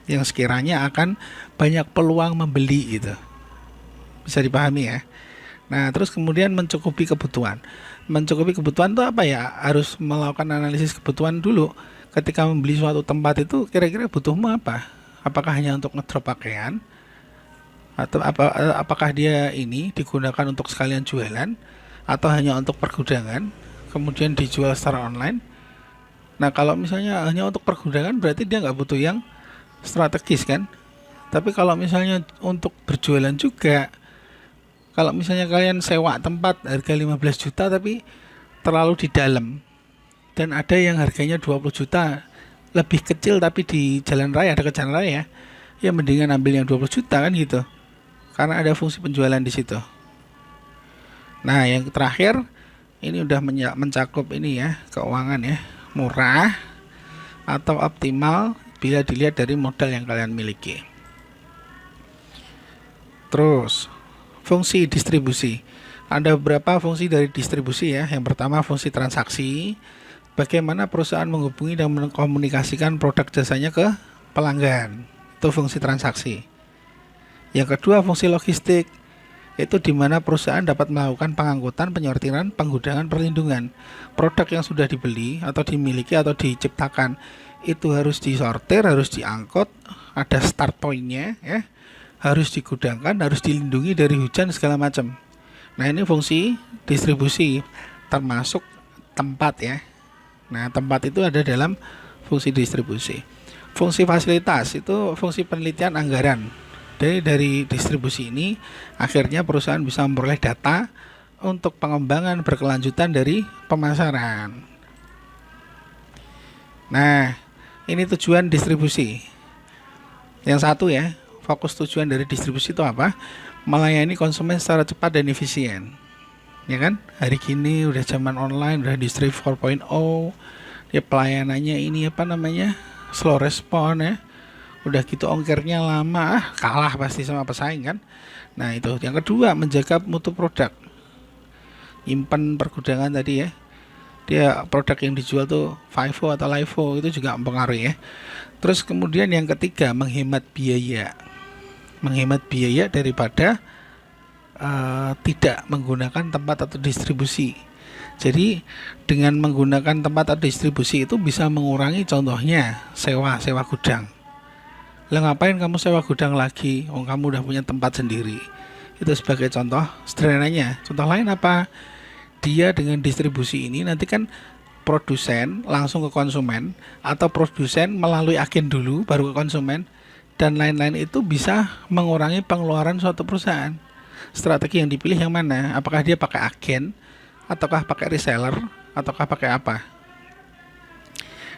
yang sekiranya akan banyak peluang membeli gitu. Bisa dipahami ya. Nah, terus kemudian mencukupi kebutuhan. Mencukupi kebutuhan itu apa ya? Harus melakukan analisis kebutuhan dulu. Ketika membeli suatu tempat itu kira-kira butuhmu apa? Apakah hanya untuk ngedrop pakaian atau apakah dia ini digunakan untuk sekalian jualan atau hanya untuk pergudangan kemudian dijual secara online? Nah, kalau misalnya hanya untuk pergudangan berarti dia nggak butuh yang strategis kan? Tapi kalau misalnya untuk berjualan juga, kalau misalnya kalian sewa tempat harga 15 juta tapi terlalu di dalam, dan ada yang harganya 20 juta lebih kecil tapi di jalan raya, dekat jalan raya, ya mendingan ambil yang 20 juta kan gitu. Karena ada fungsi penjualan di situ. Nah, yang terakhir ini udah mencakup ini ya, keuangan ya, murah atau optimal bila dilihat dari modal yang kalian miliki. Terus fungsi distribusi. Ada beberapa fungsi dari distribusi ya. Yang pertama fungsi transaksi. Bagaimana perusahaan menghubungi dan mengkomunikasikan produk jasanya ke pelanggan. Itu fungsi transaksi. Yang kedua fungsi logistik. Itu di mana perusahaan dapat melakukan pengangkutan, penyortiran, penggudangan, perlindungan. Produk yang sudah dibeli atau dimiliki atau diciptakan itu harus disortir, harus diangkut, ada start pointnya ya. Harus digudangkan, harus dilindungi dari hujan segala macam. Nah, ini fungsi distribusi termasuk tempat ya. Nah, tempat itu ada dalam fungsi distribusi. Fungsi fasilitas itu fungsi penelitian anggaran. Dari distribusi ini akhirnya perusahaan bisa memperoleh data untuk pengembangan berkelanjutan dari pemasaran. Nah, ini tujuan distribusi. Yang satu ya, fokus tujuan dari distribusi itu apa? Melayani konsumen secara cepat dan efisien. Ya kan? Hari gini udah zaman online, udah industri 4.0. Ya pelayanannya ini apa namanya? Slow respon ya. Udah gitu ongkirnya lama, kalah pasti sama pesaing kan. Nah, itu. Yang kedua, menjaga mutu produk. Nyimpen pergudangan tadi ya. Dia produk yang dijual tuh FIFO atau LIFO itu juga mempengaruhi ya. Terus kemudian yang ketiga, menghemat biaya. Menghemat biaya daripada tidak menggunakan tempat atau distribusi. Jadi dengan menggunakan tempat atau distribusi itu bisa mengurangi contohnya sewa gudang. Lah ngapain kamu sewa gudang lagi? Oh, kamu udah punya tempat sendiri. Itu sebagai contoh sederhananya. Contoh lain apa? Dia dengan distribusi ini nanti kan produsen langsung ke konsumen atau produsen melalui agen dulu baru ke konsumen dan lain-lain, itu bisa mengurangi pengeluaran suatu perusahaan. Strategi yang dipilih yang mana? Apakah dia pakai agen ataukah pakai reseller ataukah pakai apa?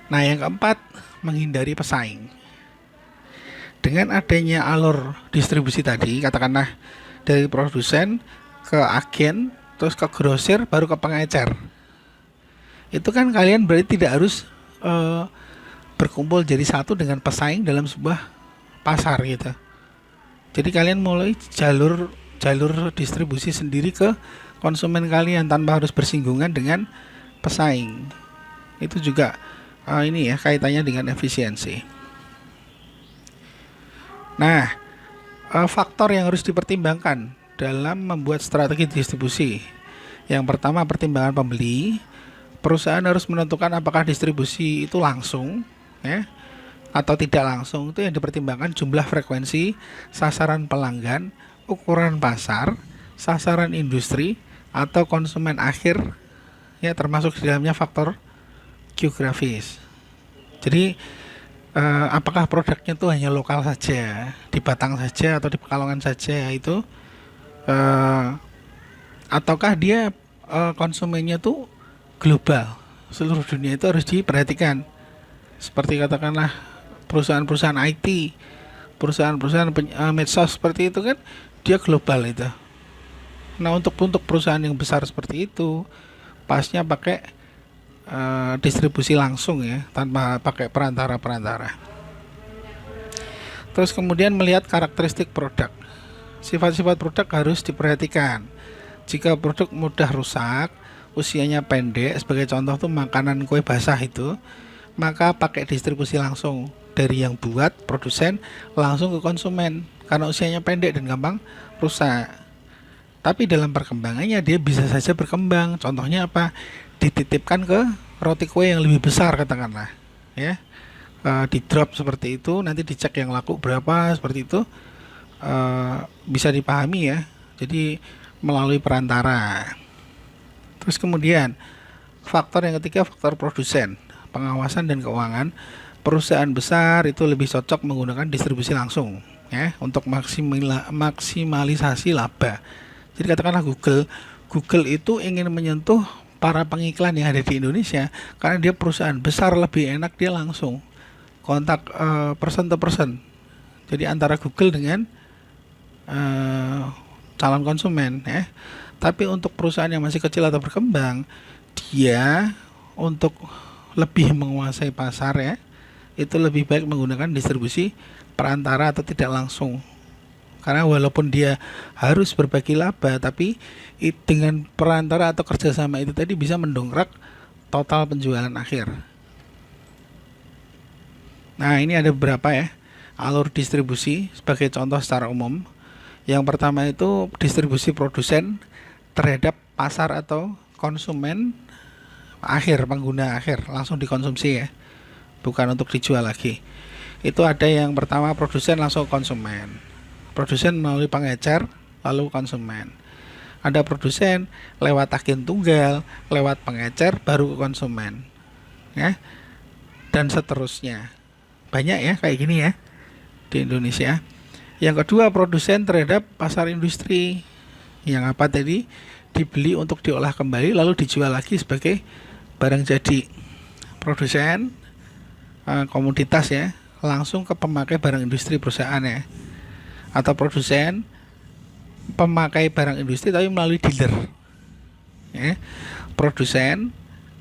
Nah, yang keempat, menghindari pesaing. Dengan adanya alur distribusi tadi, katakanlah dari produsen ke agen, terus ke grosir, baru ke pengecer. Itu kan kalian berarti tidak harus berkumpul jadi satu dengan pesaing dalam sebuah pasar gitu. Jadi kalian mulai jalur distribusi sendiri ke konsumen kalian tanpa harus bersinggungan dengan pesaing. Itu juga ini ya kaitannya dengan efisiensi. Nah, faktor yang harus dipertimbangkan dalam membuat strategi distribusi. Yang pertama, pertimbangan pembeli. Perusahaan harus menentukan apakah distribusi itu langsung ya atau tidak langsung. Itu yang dipertimbangkan jumlah frekuensi, sasaran pelanggan, ukuran pasar, sasaran industri atau konsumen akhir ya, termasuk di dalamnya faktor geografis. Jadi apakah produknya tuh hanya lokal saja, di Batang saja atau di Pekalongan saja itu, ataukah dia konsumennya tuh global, seluruh dunia, itu harus diperhatikan. Seperti katakanlah perusahaan-perusahaan IT, perusahaan-perusahaan medsos seperti itu kan, dia global itu. Nah, untuk perusahaan yang besar seperti itu, pasnya pakai distribusi langsung ya, tanpa pakai perantara-perantara. Terus kemudian melihat karakteristik produk. Sifat-sifat produk harus diperhatikan. Jika produk mudah rusak, usianya pendek, sebagai contoh tuh makanan kue basah itu, maka pakai distribusi langsung dari yang buat produsen langsung ke konsumen karena usianya pendek dan gampang rusak. Tapi dalam perkembangannya dia bisa saja berkembang. Contohnya apa? Dititipkan ke roti kue yang lebih besar katakanlah, ya. Di drop seperti itu, nanti dicek yang laku berapa seperti itu, bisa dipahami ya. Jadi melalui perantara. Terus kemudian faktor yang ketiga, faktor produsen, pengawasan dan keuangan. Perusahaan besar itu lebih cocok menggunakan distribusi langsung ya untuk maksimalisasi laba. Jadi katakanlah Google itu ingin menyentuh para pengiklan yang ada di Indonesia karena dia perusahaan besar, lebih enak dia langsung kontak person to person. Jadi antara Google dengan calon konsumen ya. Tapi untuk perusahaan yang masih kecil atau berkembang, dia untuk lebih menguasai pasar ya, itu lebih baik menggunakan distribusi perantara atau tidak langsung. Karena walaupun dia harus berbagi laba, tapi dengan perantara atau kerjasama itu tadi bisa mendongkrak total penjualan akhir. Nah, ini ada beberapa ya alur distribusi sebagai contoh secara umum. Yang pertama itu distribusi produsen terhadap pasar atau konsumen akhir, pengguna akhir, langsung dikonsumsi ya, bukan untuk dijual lagi. Itu ada yang pertama produsen langsung konsumen, produsen melalui pengecer lalu konsumen. Ada produsen lewat agen tunggal, lewat pengecer baru ke konsumen ya, dan seterusnya. Banyak ya kayak gini ya di Indonesia. Yang kedua produsen terhadap pasar industri, yang apa tadi, dibeli untuk diolah kembali lalu dijual lagi sebagai barang jadi. Produsen komoditas ya, langsung ke pemakai barang industri perusahaan ya. Atau produsen pemakai barang industri tapi melalui dealer ya. Produsen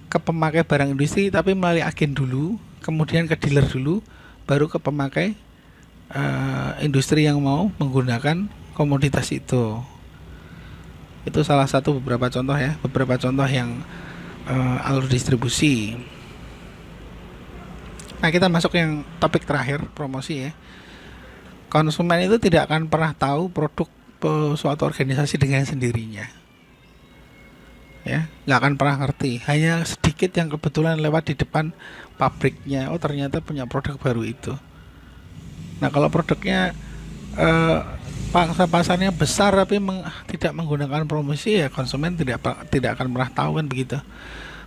ke pemakai barang industri tapi melalui agen dulu, kemudian ke dealer dulu, baru ke pemakai industri yang mau menggunakan komoditas itu. Itu salah satu beberapa contoh ya, beberapa contoh yang alur distribusi. Nah, kita masuk yang topik terakhir, promosi ya. Konsumen itu tidak akan pernah tahu produk suatu organisasi dengan sendirinya ya, nggak akan pernah ngerti. Hanya sedikit yang kebetulan lewat di depan pabriknya, oh ternyata punya produk baru itu. Nah, kalau produknya pangsa pasarnya besar tapi tidak menggunakan promosi, ya konsumen tidak akan pernah tahu kan begitu.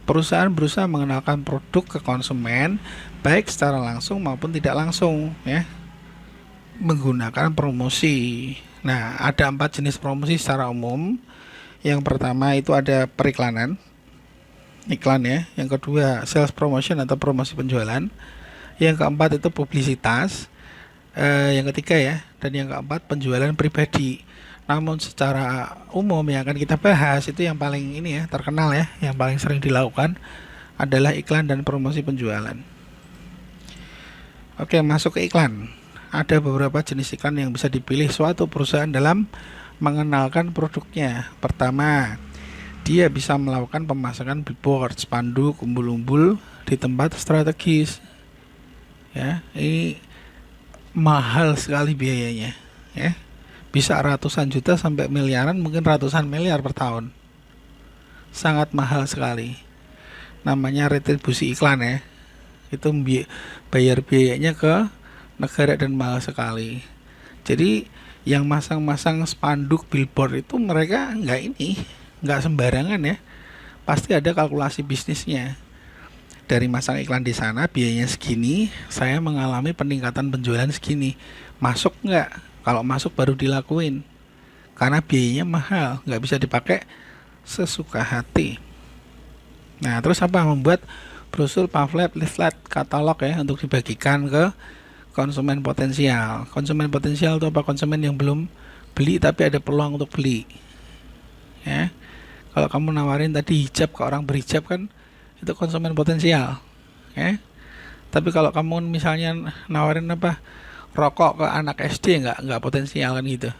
Perusahaan berusaha mengenalkan produk ke konsumen baik secara langsung maupun tidak langsung ya, menggunakan promosi. Nah, ada 4 jenis promosi secara umum. Yang pertama itu ada periklanan, iklan ya. Yang kedua sales promotion atau promosi penjualan. Yang keempat itu publisitas. Yang ketiga ya, dan yang keempat penjualan pribadi. Namun secara umum yang akan kita bahas itu yang paling ini ya, terkenal ya, yang paling sering dilakukan adalah iklan dan promosi penjualan. Oke, masuk ke iklan. Ada beberapa jenis iklan yang bisa dipilih suatu perusahaan dalam mengenalkan produknya. Pertama, dia bisa melakukan pemasangan billboard, spanduk, umbul-umbul di tempat strategis. Ya, ini mahal sekali biayanya ya. Bisa ratusan juta sampai miliaran, mungkin ratusan miliar per tahun. Sangat mahal sekali. Namanya retribusi iklan ya. Itu bayar biayanya ke negara dan mahal sekali. Jadi yang masang-masang spanduk billboard itu mereka nggak sembarangan ya. Pasti ada kalkulasi bisnisnya. Dari masang iklan di sana biayanya segini, saya mengalami peningkatan penjualan segini. Masuk nggak? Kalau masuk baru dilakuin. Karena biayanya mahal, nggak bisa dipakai sesuka hati. Nah, terus apa? Membuat brosur, pamflet, leaflet, katalog ya untuk dibagikan ke konsumen potensial. Konsumen potensial itu apa? Konsumen yang belum beli tapi ada peluang untuk beli. Ya. Kalau kamu nawarin tadi hijab ke orang berhijab kan, itu konsumen potensial, ya. Tapi kalau kamu misalnya nawarin apa rokok ke anak SD, nggak potensial kan gitu.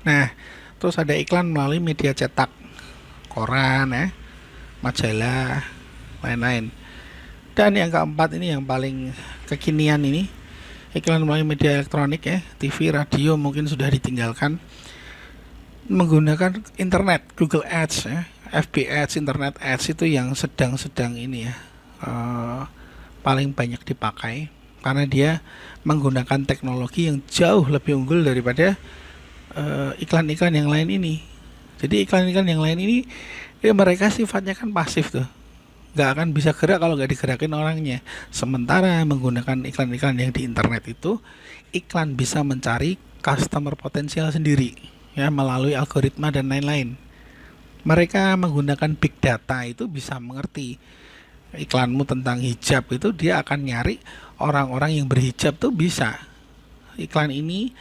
Nah, terus ada iklan melalui media cetak, koran, ya, majalah, lain-lain. Dan yang keempat ini yang paling kekinian ini, iklan melalui media elektronik, ya, TV, radio mungkin sudah ditinggalkan, menggunakan internet, Google Ads, ya, FB Ads, Internet Ads itu yang sedang-sedang ini ya, paling banyak dipakai karena dia menggunakan teknologi yang jauh lebih unggul daripada iklan-iklan yang lain ini. Jadi iklan-iklan yang lain ini ya mereka sifatnya kan pasif tuh, nggak akan bisa gerak kalau nggak digerakin orangnya. Sementara menggunakan iklan-iklan yang di internet itu, iklan bisa mencari customer potensial sendiri, ya, melalui algoritma dan lain-lain. Mereka menggunakan big data itu bisa mengerti iklanmu tentang hijab itu, dia akan nyari orang-orang yang berhijab tuh bisa. Iklan ini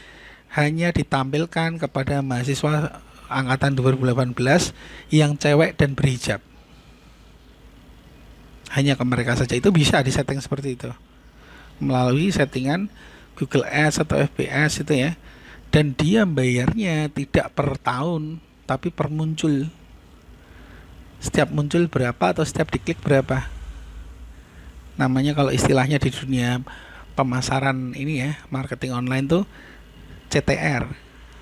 hanya ditampilkan kepada mahasiswa angkatan 2018 yang cewek dan berhijab. Hanya ke mereka saja, itu bisa disetting seperti itu melalui settingan Google Ads atau FB Ads itu ya. Dan dia bayarnya tidak per tahun tapi per muncul. Setiap muncul berapa atau setiap diklik berapa. Namanya kalau istilahnya di dunia pemasaran ini ya, marketing online tuh CTR,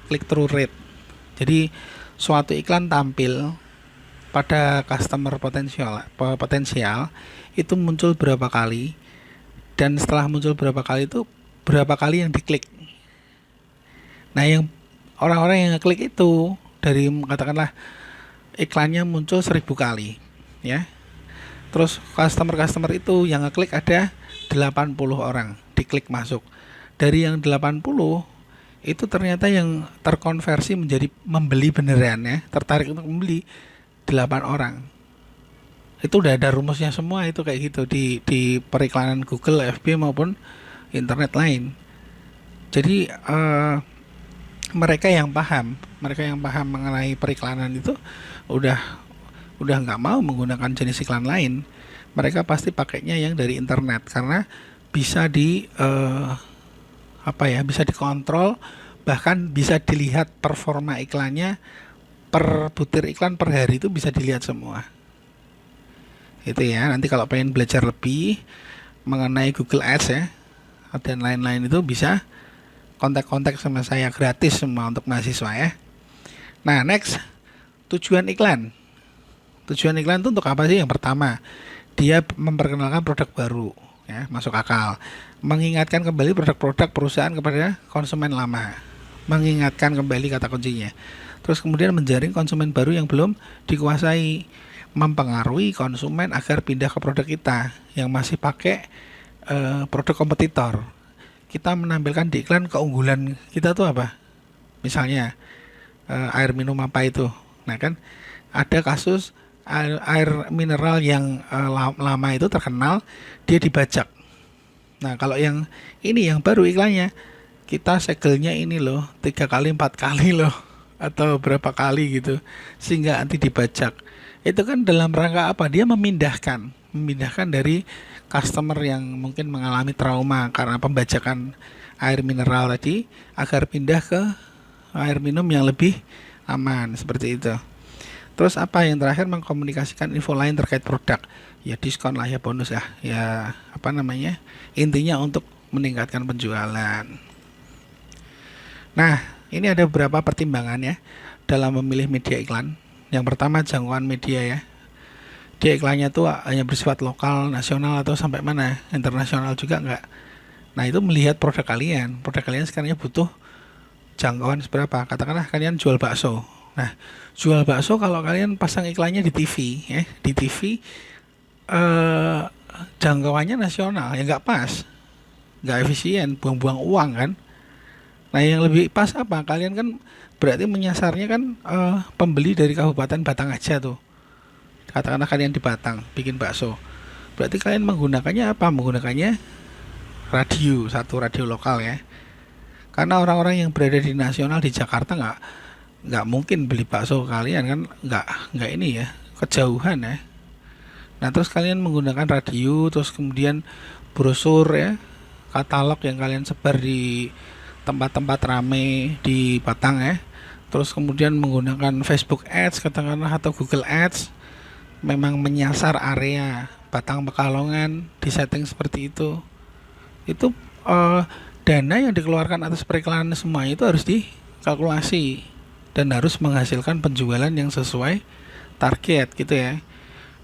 click through rate. Jadi suatu iklan tampil pada customer potensial itu muncul berapa kali, dan setelah muncul berapa kali itu berapa kali yang diklik. Nah, yang orang-orang yang ngeklik itu dari katakanlah iklannya muncul 1000 kali, ya. Terus customer itu yang ngeklik ada 80 orang diklik masuk. Dari yang 80 itu ternyata yang terkonversi menjadi membeli beneran, ya, tertarik untuk membeli 8 orang. Itu udah ada rumusnya semua itu kayak gitu di periklanan Google, FB maupun internet lain. Jadi mereka yang paham mengenai periklanan itu udah nggak mau menggunakan jenis iklan lain. Mereka pasti pakainya yang dari internet karena bisa bisa dikontrol, bahkan bisa dilihat performa iklannya per butir iklan per hari itu bisa dilihat semua. Itu ya, nanti kalau pengen belajar lebih mengenai Google Ads ya dan lain-lain itu bisa kontak-kontak sama saya, gratis semua untuk mahasiswa ya. Nah, next, tujuan iklan. Tujuan iklan itu untuk apa sih? Yang pertama, dia memperkenalkan produk baru, ya, masuk akal. Mengingatkan kembali produk-produk perusahaan kepada konsumen lama. Mengingatkan kembali kata kuncinya. Terus kemudian menjaring konsumen baru yang belum dikuasai. Mempengaruhi konsumen agar pindah ke produk kita yang masih pakai produk kompetitor. Kita menampilkan di iklan keunggulan kita tuh apa? Misalnya air minum apa itu. Nah kan ada kasus air mineral yang lama itu terkenal, dia dibajak. Nah kalau yang ini yang baru iklannya, kita segelnya ini loh 3 kali 4 kali loh, atau berapa kali gitu, sehingga nanti dibajak. Itu kan dalam rangka apa? Dia memindahkan dari customer yang mungkin mengalami trauma karena pembajakan air mineral tadi agar pindah ke air minum yang lebih aman, seperti itu. Terus apa yang terakhir, mengkomunikasikan info lain terkait produk, ya diskon lah, ya bonus lah, ya apa namanya, intinya untuk meningkatkan penjualan. Nah, ini ada beberapa pertimbangan ya dalam memilih media iklan. Yang pertama, jangkauan media ya. Dia iklannya tuh hanya bersifat lokal, nasional, atau sampai mana, internasional juga enggak. Nah, itu melihat produk kalian. Produk kalian sekarang butuh jangkauan seberapa. Katakanlah kalian jual bakso. Nah, jual bakso kalau kalian pasang iklannya di TV ya, di TV jangkauannya nasional, ya nggak pas, nggak efisien, buang-buang uang kan. Nah, yang lebih pas apa? Kalian kan berarti menyasarnya kan pembeli dari Kabupaten Batang aja tuh. Katakanlah kalian di Batang bikin bakso, berarti kalian menggunakannya apa? Menggunakannya radio, satu radio lokal ya. Karena orang-orang yang berada di nasional di Jakarta nggak mungkin beli bakso kalian kan, nggak ini ya, kejauhan ya. Nah, terus kalian menggunakan radio, terus kemudian brosur ya, katalog yang kalian sebar di tempat-tempat rame di Batang ya. Terus kemudian menggunakan Facebook Ads katakanlah atau Google Ads, memang menyasar area Batang Pekalongan, di setting seperti itu eh, dana yang dikeluarkan atas periklanan semua itu harus dikalkulasi dan harus menghasilkan penjualan yang sesuai target gitu ya.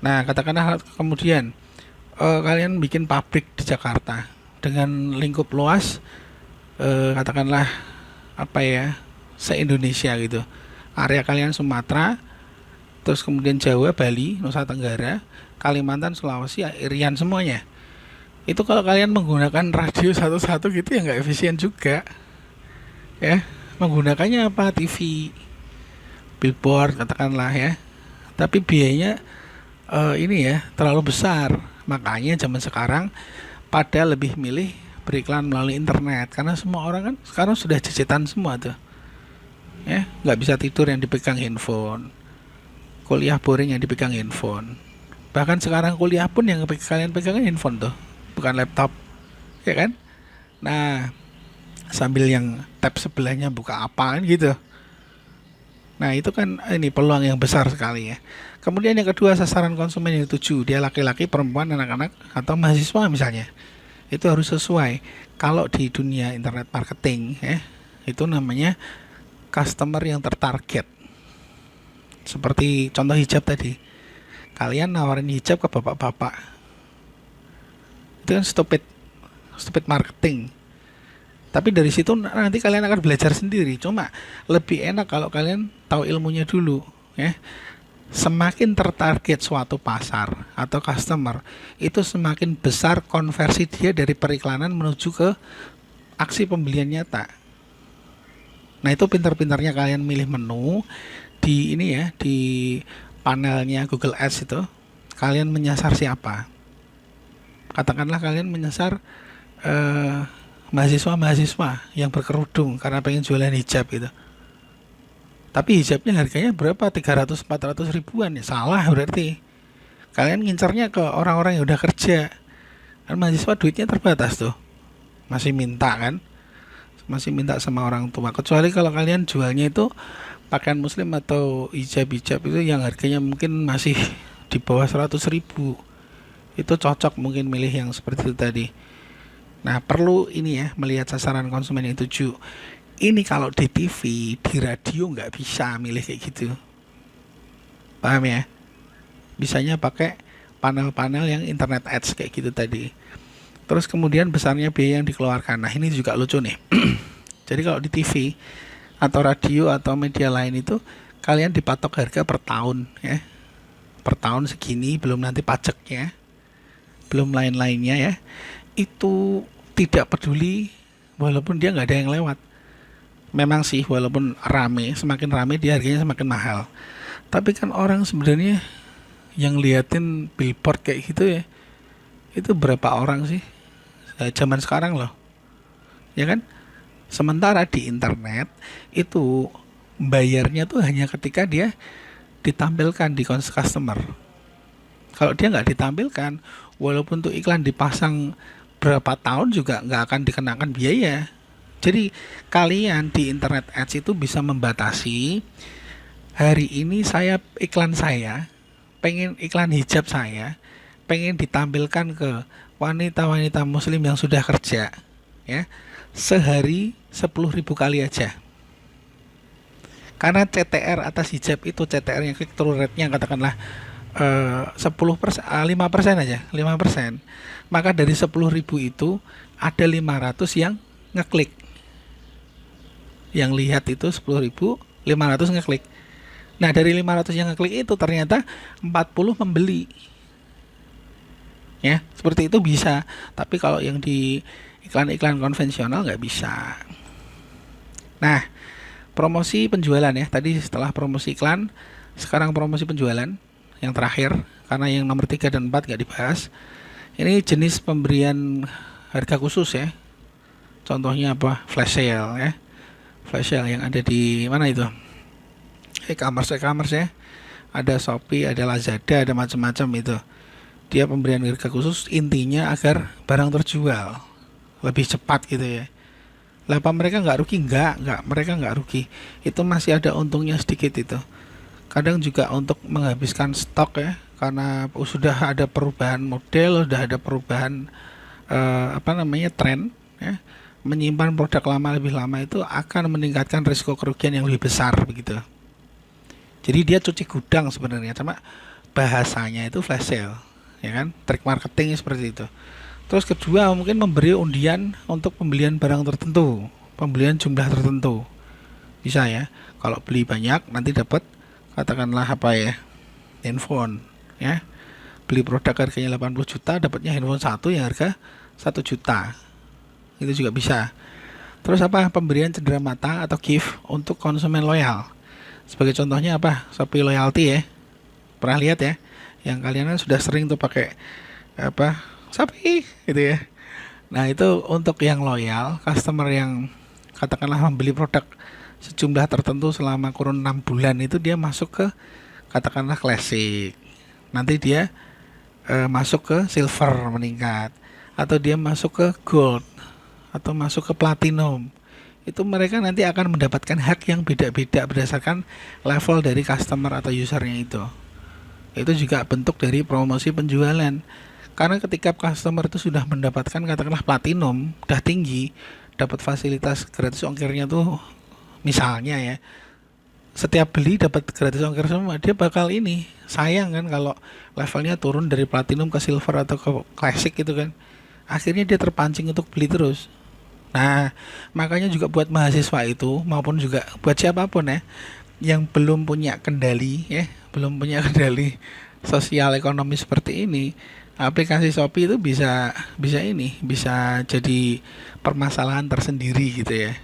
Nah, katakanlah kemudian kalian bikin pabrik di Jakarta dengan lingkup luas, katakanlah apa ya, se-Indonesia gitu. Area kalian Sumatera, terus kemudian Jawa, Bali, Nusa Tenggara, Kalimantan, Sulawesi, Irian semuanya. Itu kalau kalian menggunakan radio satu-satu gitu ya nggak efisien juga ya. Menggunakannya apa? TV, billboard katakanlah ya. Tapi biayanya ini ya terlalu besar. Makanya zaman sekarang pada lebih milih beriklan melalui internet karena semua orang kan sekarang sudah jajetan semua tuh ya, nggak bisa tidur yang dipegang handphone, kuliah boring yang dipegang handphone, bahkan sekarang kuliah pun yang kalian pegang handphone tuh, bukan laptop ya kan. Nah, sambil yang tab sebelahnya buka apa kan gitu. Nah, itu kan ini peluang yang besar sekali ya. Kemudian yang kedua, sasaran konsumen yang dituju, dia laki-laki, perempuan, anak-anak, atau mahasiswa misalnya. Itu harus sesuai. Kalau di dunia internet marketing ya, itu namanya customer yang tertarget. Seperti contoh hijab tadi. Kalian nawarin hijab ke bapak-bapak. Itu kan stupid marketing. Tapi dari situ nanti kalian akan belajar sendiri. Cuma lebih enak kalau kalian tahu ilmunya dulu ya. Semakin tertarget suatu pasar atau customer, itu semakin besar konversi dia dari periklanan menuju ke aksi pembelian nyata. Nah, itu pintar-pintarnya kalian milih menu di ini ya, di panelnya Google Ads itu. Kalian menyasar siapa? Katakanlah kalian menyasar mahasiswa-mahasiswa yang berkerudung karena pengen jualan hijab gitu. Tapi hijabnya harganya berapa? 300-400 ribuan ya. Salah berarti. Kalian ngincernya ke orang-orang yang udah kerja. Kan mahasiswa duitnya terbatas tuh. Masih minta kan? Masih minta sama orang tua. Kecuali kalau kalian jualnya itu pakaian muslim atau hijab-hijab itu yang harganya mungkin masih di bawah 100 ribu. Itu cocok mungkin milih yang seperti itu tadi. Nah, perlu ini ya, melihat sasaran konsumen yang tuju. Ini kalau di TV, di radio nggak bisa milih kayak gitu. Paham ya? Bisanya pakai panel-panel yang internet ads kayak gitu tadi. Terus kemudian besarnya biaya yang dikeluarkan. Nah, ini juga lucu nih. Jadi kalau di TV atau radio atau media lain itu kalian dipatok harga per tahun ya. Per tahun segini, belum nanti pajaknya, belum lain-lainnya ya. Itu tidak peduli walaupun dia nggak ada yang lewat. Memang sih walaupun rame, semakin rame dia harganya semakin mahal. Tapi kan orang sebenarnya yang liatin billboard kayak gitu ya, itu berapa orang sih zaman sekarang loh, ya kan? Sementara di internet itu bayarnya tuh hanya ketika dia ditampilkan di customer. Kalau dia nggak ditampilkan, walaupun tuh iklan dipasang berapa tahun juga nggak akan dikenakan biaya. Jadi kalian di internet ads itu bisa membatasi, hari ini saya pengen iklan hijab saya pengen ditampilkan ke wanita-wanita muslim yang sudah kerja ya, sehari 10.000 kali aja. Karena CTR atas hijab itu, CTR yang click through rate-nya katakanlah 10%, 5% aja, 5%. Maka dari 10.000 itu ada 500 yang ngeklik. Yang lihat itu 10.000, 500 ngeklik. Nah, dari 500 yang ngeklik itu ternyata 40 membeli. Ya, seperti itu bisa. Tapi kalau yang di iklan-iklan konvensional nggak bisa. Nah, promosi penjualan ya. Tadi setelah promosi iklan, sekarang promosi penjualan yang terakhir, karena yang nomor 3 dan 4 nggak dibahas. Ini jenis pemberian harga khusus ya. Contohnya apa? Flash sale ya. Flash sale yang ada di mana itu? E-commerce ya. Ada Shopee, ada Lazada, ada macam-macam itu. Dia pemberian harga khusus intinya agar barang terjual lebih cepat gitu ya. Lah apa mereka nggak rugi? Nggak, mereka nggak rugi. Itu masih ada untungnya sedikit itu. Kadang juga untuk menghabiskan stok ya, karena sudah ada perubahan model, sudah ada perubahan tren ya. Menyimpan produk lama lebih lama itu akan meningkatkan risiko kerugian yang lebih besar begitu. Jadi dia cuci gudang sebenarnya, cuma bahasanya itu flash sale, ya kan? Trik marketing seperti itu. Terus kedua mungkin memberi undian untuk pembelian barang tertentu, pembelian jumlah tertentu. Bisa ya. Kalau beli banyak nanti dapat katakanlah apa ya? Handphone ya. Beli produk harganya 80 juta dapatnya handphone satu yang harga 1 juta. Itu juga bisa. Terus apa? Pemberian cendera mata atau gift untuk konsumen loyal. Sebagai contohnya apa? Shopee Loyalty ya. Pernah lihat ya? Yang kalian kan sudah sering tuh pakai apa? Shopee gitu ya. Nah, itu untuk yang loyal, customer yang katakanlah membeli produk sejumlah tertentu selama kurun 6 bulan itu dia masuk ke katakanlah classic. Nanti dia masuk ke silver meningkat atau dia masuk ke gold atau masuk ke platinum. Itu mereka nanti akan mendapatkan hak yang beda-beda berdasarkan level dari customer atau usernya itu. Itu juga bentuk dari promosi penjualan. Karena ketika customer itu sudah mendapatkan katakanlah platinum, udah tinggi, dapat fasilitas gratis ongkirnya tuh misalnya ya. Setiap beli dapat gratis ongkir semua, dia bakal ini. Sayang kan kalau levelnya turun dari platinum ke silver atau ke classic gitu kan. Akhirnya dia terpancing untuk beli terus. Nah, makanya juga buat mahasiswa itu maupun juga buat siapapun ya yang belum punya kendali ya, belum punya kendali sosial ekonomi seperti ini, aplikasi Shopee itu bisa jadi permasalahan tersendiri gitu ya.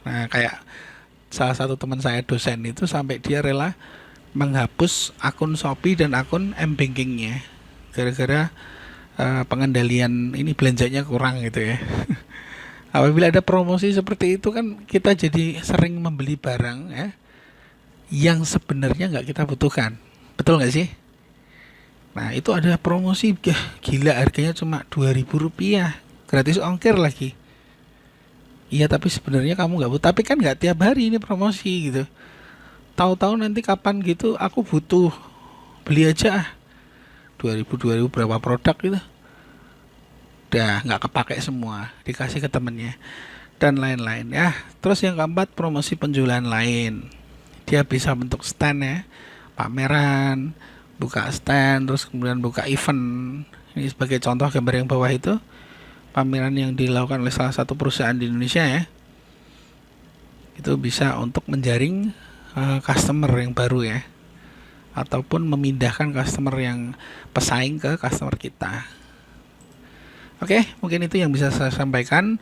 Nah, kayak salah satu teman saya dosen itu sampai dia rela menghapus akun Shopee dan akun m-bankingnya gara-gara pengendalian ini belanjanya kurang gitu ya. Apabila ada promosi seperti itu kan kita jadi sering membeli barang ya yang sebenarnya nggak kita butuhkan, betul nggak sih? Nah itu ada promosi gila harganya cuma 2.000 rupiah, gratis ongkir lagi. Iya tapi sebenarnya kamu nggak butuh, tapi kan nggak tiap hari ini promosi gitu. Tahu-tahu nanti kapan gitu aku butuh, beli aja 2.000 berapa produk gitu. Udah nggak kepake semua, dikasih ke temennya dan lain-lain ya. Terus yang keempat promosi penjualan lain, dia bisa bentuk stand ya, pameran, buka stand, terus kemudian buka event. Ini sebagai contoh gambar yang bawah itu pameran yang dilakukan oleh salah satu perusahaan di Indonesia ya. Itu bisa untuk menjaring customer yang baru ya, ataupun memindahkan customer yang pesaing ke customer kita. Oke, mungkin itu yang bisa saya sampaikan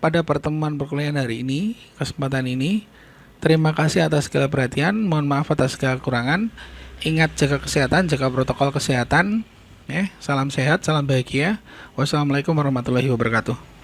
pada pertemuan perkuliahan hari ini, kesempatan ini. Terima kasih atas segala perhatian, mohon maaf atas segala kekurangan. Ingat jaga kesehatan, jaga protokol kesehatan. Salam sehat, salam bahagia. Wassalamualaikum warahmatullahi wabarakatuh.